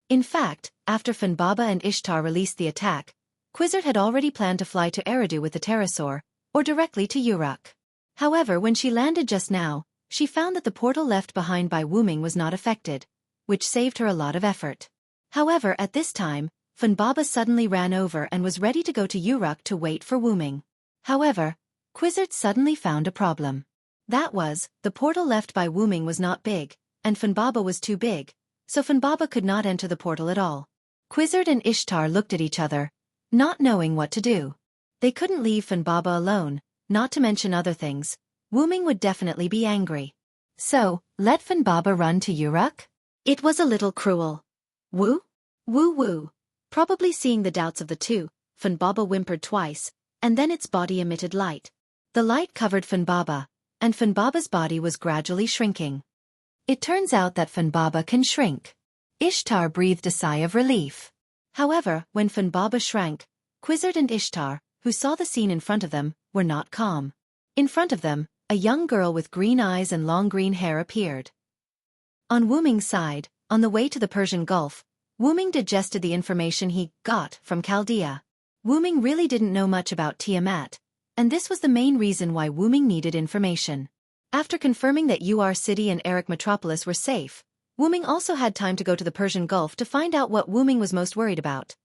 In fact, after Funbaba and Ishtar released the attack, Quizzard had already planned to fly to Eridu with the pterosaur, or directly to Uruk. However, when she landed just now, she found that the portal left behind by Wuming was not affected, which saved her a lot of effort. However, at this time, Funbaba suddenly ran over and was ready to go to Uruk to wait for Wuming. However, Quizzard suddenly found a problem. That was, the portal left by Wuming was not big, and Funbaba was too big, so Funbaba could not enter the portal at all. Quizzard and Ishtar looked at each other, not knowing what to do. They couldn't leave Funbaba alone, not to mention other things. Wuming would definitely be angry. So, let Funbaba run to Uruk? It was a little cruel. Woo? Woo woo. Probably seeing the doubts of the two, Funbaba whimpered twice, and then its body emitted light. The light covered Funbaba, and Funbaba's body was gradually shrinking. It turns out that Funbaba can shrink. Ishtar breathed a sigh of relief. However, when Funbaba shrank, Quizzard and Ishtar, who saw the scene in front of them, were not calm. In front of them, a young girl with green eyes and long green hair appeared. On Wuming's side, on the way to the Persian Gulf, Wuming digested the information he got from Chaldea. Wuming really didn't know much about Tiamat, and this was the main reason why Wuming needed information. After confirming that Ur City and Eric Metropolis were safe, Wuming also had time to go to the Persian Gulf to find out what Wuming was most worried about: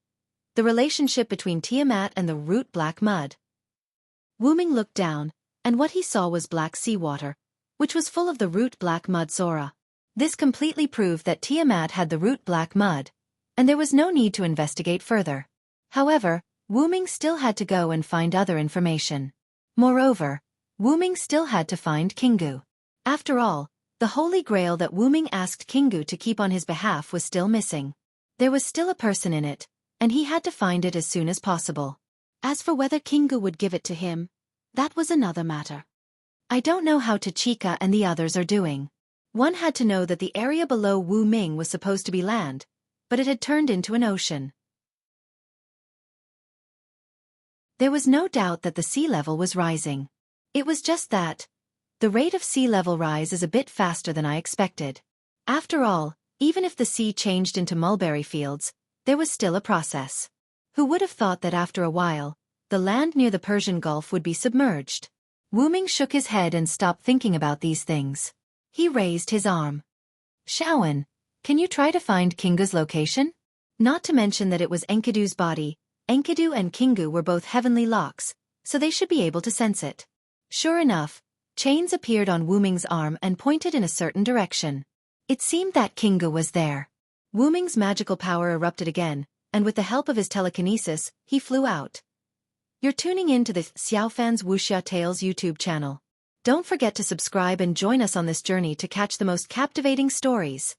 the relationship between Tiamat and the root black mud. Wuming looked down, and what he saw was black seawater, which was full of the root black mud Zora. This completely proved that Tiamat had the root black mud, and there was no need to investigate further. However, Wuming still had to go and find other information. Moreover, Wuming still had to find Kingu. After all, the Holy Grail that Wuming asked Kingu to keep on his behalf was still missing. There was still a person in it, and he had to find it as soon as possible. As for whether Kingu would give it to him, that was another matter. I don't know how Tachika and the others are doing. One had to know that the area below Wu Ming was supposed to be land, but it had turned into an ocean. There was no doubt that the sea level was rising. It was just that the rate of sea level rise is a bit faster than I expected. After all, even if the sea changed into mulberry fields, there was still a process. Who would have thought that after a while, the land near the Persian Gulf would be submerged? Wu Ming shook his head and stopped thinking about these things. He raised his arm. Xiaofan, can you try to find Kingu's location? Not to mention that it was Enkidu's body. Enkidu and Kingu were both heavenly locks, so they should be able to sense it. Sure enough, chains appeared on Wu Ming's arm and pointed in a certain direction. It seemed that Kingu was there. Wu Ming's magical power erupted again, and with the help of his telekinesis, he flew out. You're tuning in to the Xiaofan's Wuxia Tales YouTube channel. Don't forget to subscribe and join us on this journey to catch the most captivating stories.